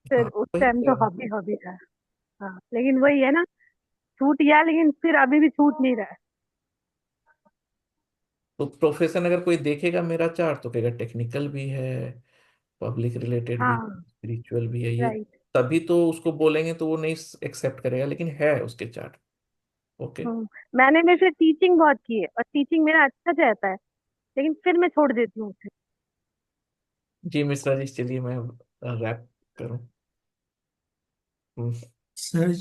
हैं। फिर हाँ उस वही टाइम कह तो रहा हूँ। हॉबी हॉबी था। हाँ लेकिन वही है ना, छूट गया, लेकिन फिर अभी भी छूट नहीं रहा है। तो प्रोफेशन अगर कोई देखेगा मेरा चार्ट तो कहेगा टेक्निकल भी है, पब्लिक रिलेटेड भी, हाँ स्पिरिचुअल भी है ये, राइट। तभी तो उसको बोलेंगे तो वो नहीं एक्सेप्ट करेगा, लेकिन है उसके चार्ट। ओके। मैंने वैसे टीचिंग बहुत की है, और टीचिंग मेरा अच्छा जाता है, लेकिन फिर मैं छोड़ देती हूँ उसे। जी मिश्रा जी, चलिए मैं रैप करूं। हम्म, सर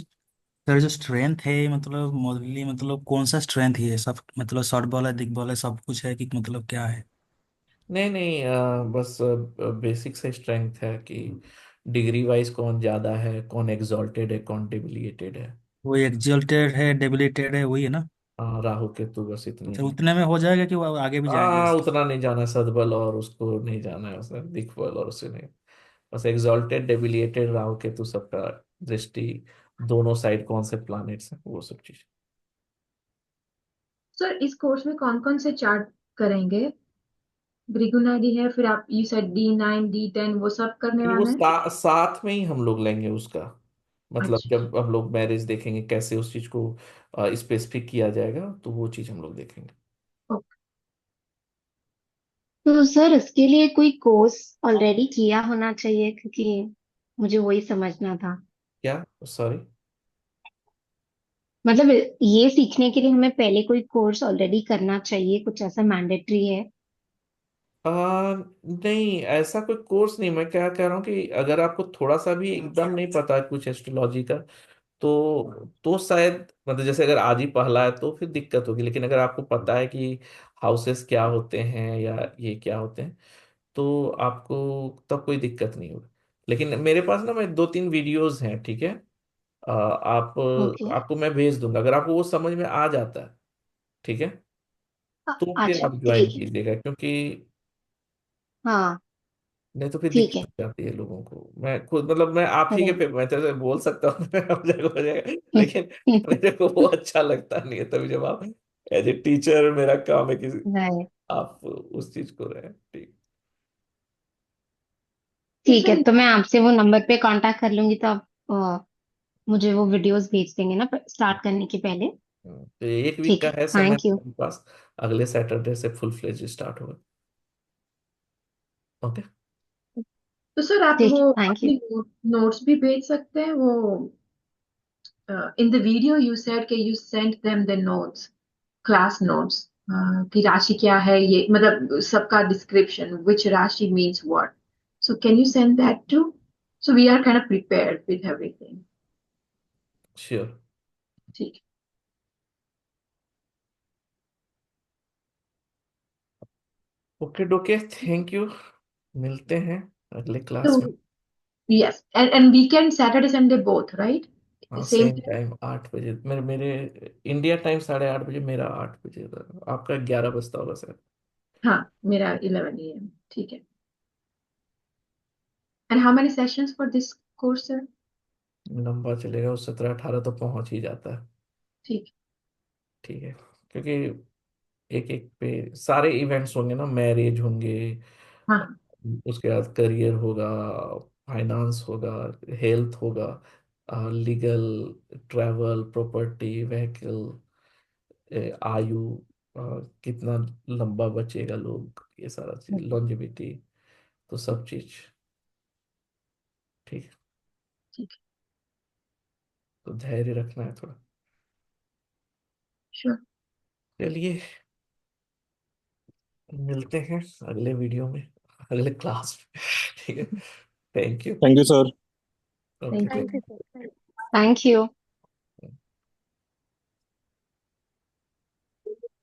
सर जो स्ट्रेंथ है मतलब मोस्टली मतलब कौन सा स्ट्रेंथ है सब, मतलब शॉर्ट बॉल है, दिग बॉल है, सब कुछ है कि मतलब क्या है? नहीं नहीं, बस बेसिक से स्ट्रेंथ है कि डिग्री वाइज कौन ज्यादा है, कौन एग्जॉल्टेड है, कौन डिबिलिएटेड है। वो एक्सल्टेड है, डेबिलिटेड है, वही है ना? राहु केतु, बस इतनी अच्छा है। उतने में हो जाएगा कि वो आगे भी जाएंगे इसके? उतना नहीं जाना है, सदबल और उसको नहीं जाना है, उसे दिक्बल और उसे नहीं, बस एग्जॉल्टेड डेबिलिएटेड राहु केतु सबका दृष्टि, दोनों साइड कौन से प्लैनेट्स हैं, वो सब चीज। सर इस कोर्स में कौन कौन से चार्ट करेंगे? भृगुनाडि है, फिर आप यू सेड D9 D10 वो सब करने फिर वो वाले हैं? साथ में ही हम लोग लेंगे उसका, मतलब अच्छा। जब हम लोग मैरिज देखेंगे कैसे उस चीज को स्पेसिफिक किया जाएगा, तो वो चीज हम लोग देखेंगे। ओके। तो सर इसके लिए कोई कोर्स ऑलरेडी किया होना चाहिए, क्योंकि मुझे वही समझना था। क्या, सॉरी। मतलब ये सीखने के लिए हमें पहले कोई कोर्स ऑलरेडी करना चाहिए, कुछ ऐसा मैंडेटरी है? नहीं, ऐसा कोई कोर्स नहीं, मैं क्या कह रहा हूँ कि अगर आपको थोड़ा सा भी एकदम नहीं पता है कुछ एस्ट्रोलॉजी का, तो शायद, मतलब जैसे अगर आज ही पहला है तो फिर दिक्कत होगी, लेकिन अगर आपको पता है कि हाउसेस क्या होते हैं या ये क्या होते हैं, तो आपको तब कोई दिक्कत नहीं होगी। लेकिन मेरे पास ना, मैं दो तीन वीडियोस हैं, ठीक है, आप ओके। आपको मैं भेज दूंगा, अगर आपको वो समझ में आ जाता है, ठीक है, तो फिर अच्छा आप ज्वाइन ठीक है। कीजिएगा, क्योंकि हाँ नहीं तो फिर ठीक दिक्कत है। हो जाती है लोगों को। मैं खुद, मतलब मैं आप ही के अरे पे मैं तो बोल सकता हूँ, हो जाएगा हो जाएगा, लेकिन मेरे को वो अच्छा लगता नहीं है, तभी जब आप एज ए टीचर मेरा काम है कि राइट। आप उस चीज को रहे, ठीक। ठीक है, सर तो मैं आपसे वो नंबर पे कांटेक्ट कर लूंगी, तो आप मुझे वो वीडियोस भेज देंगे ना स्टार्ट करने के पहले। तो 1 वीक ठीक का है, है समय थैंक यू। हमारे पास। अगले सैटरडे से फुल फ्लेज स्टार्ट होगा। ओके। तो सर आप ठीक वो है, थैंक यू। अपनी नोट्स भी भेज सकते हैं वो। In the video you said कि you send them the notes, class notes, कि राशि क्या है, ये मतलब सबका डिस्क्रिप्शन, विच राशि means what, so can you send that to, so we are kind of prepared with everything. Sure. ठीक ओके डोके, थैंक यू। मिलते हैं अगले है। क्लास में। Yes, and weekend, Saturday, Sunday both, right? हाँ, Same same time? Time 8 बजे, मेरे मेरे इंडिया टाइम 8:30 बजे, मेरा 8 बजे होगा। आपका 11 बजता होगा सर। हाँ, मेरा 11 a.m. ठीक है। And how many sessions for this course, sir? लंबा चलेगा, उस 17-18 तो पहुंच ही जाता है। ठीक। ठीक है, क्योंकि एक एक पे सारे इवेंट्स होंगे ना, मैरिज होंगे, हाँ। उसके बाद करियर होगा, फाइनेंस होगा, हेल्थ होगा, लीगल, ट्रैवल, प्रॉपर्टी, व्हीकल, आयु, अ, कितना लंबा बचेगा लोग, ये सारा चीज, लॉन्जेविटी, तो सब चीज। ठीक है, ठीक है। तो धैर्य रखना है थोड़ा। Sure. चलिए, मिलते हैं अगले वीडियो में, अगले क्लास में। ठीक है, thank you. Thank you sir. Okay. Thank thank you. You sir. Thank you.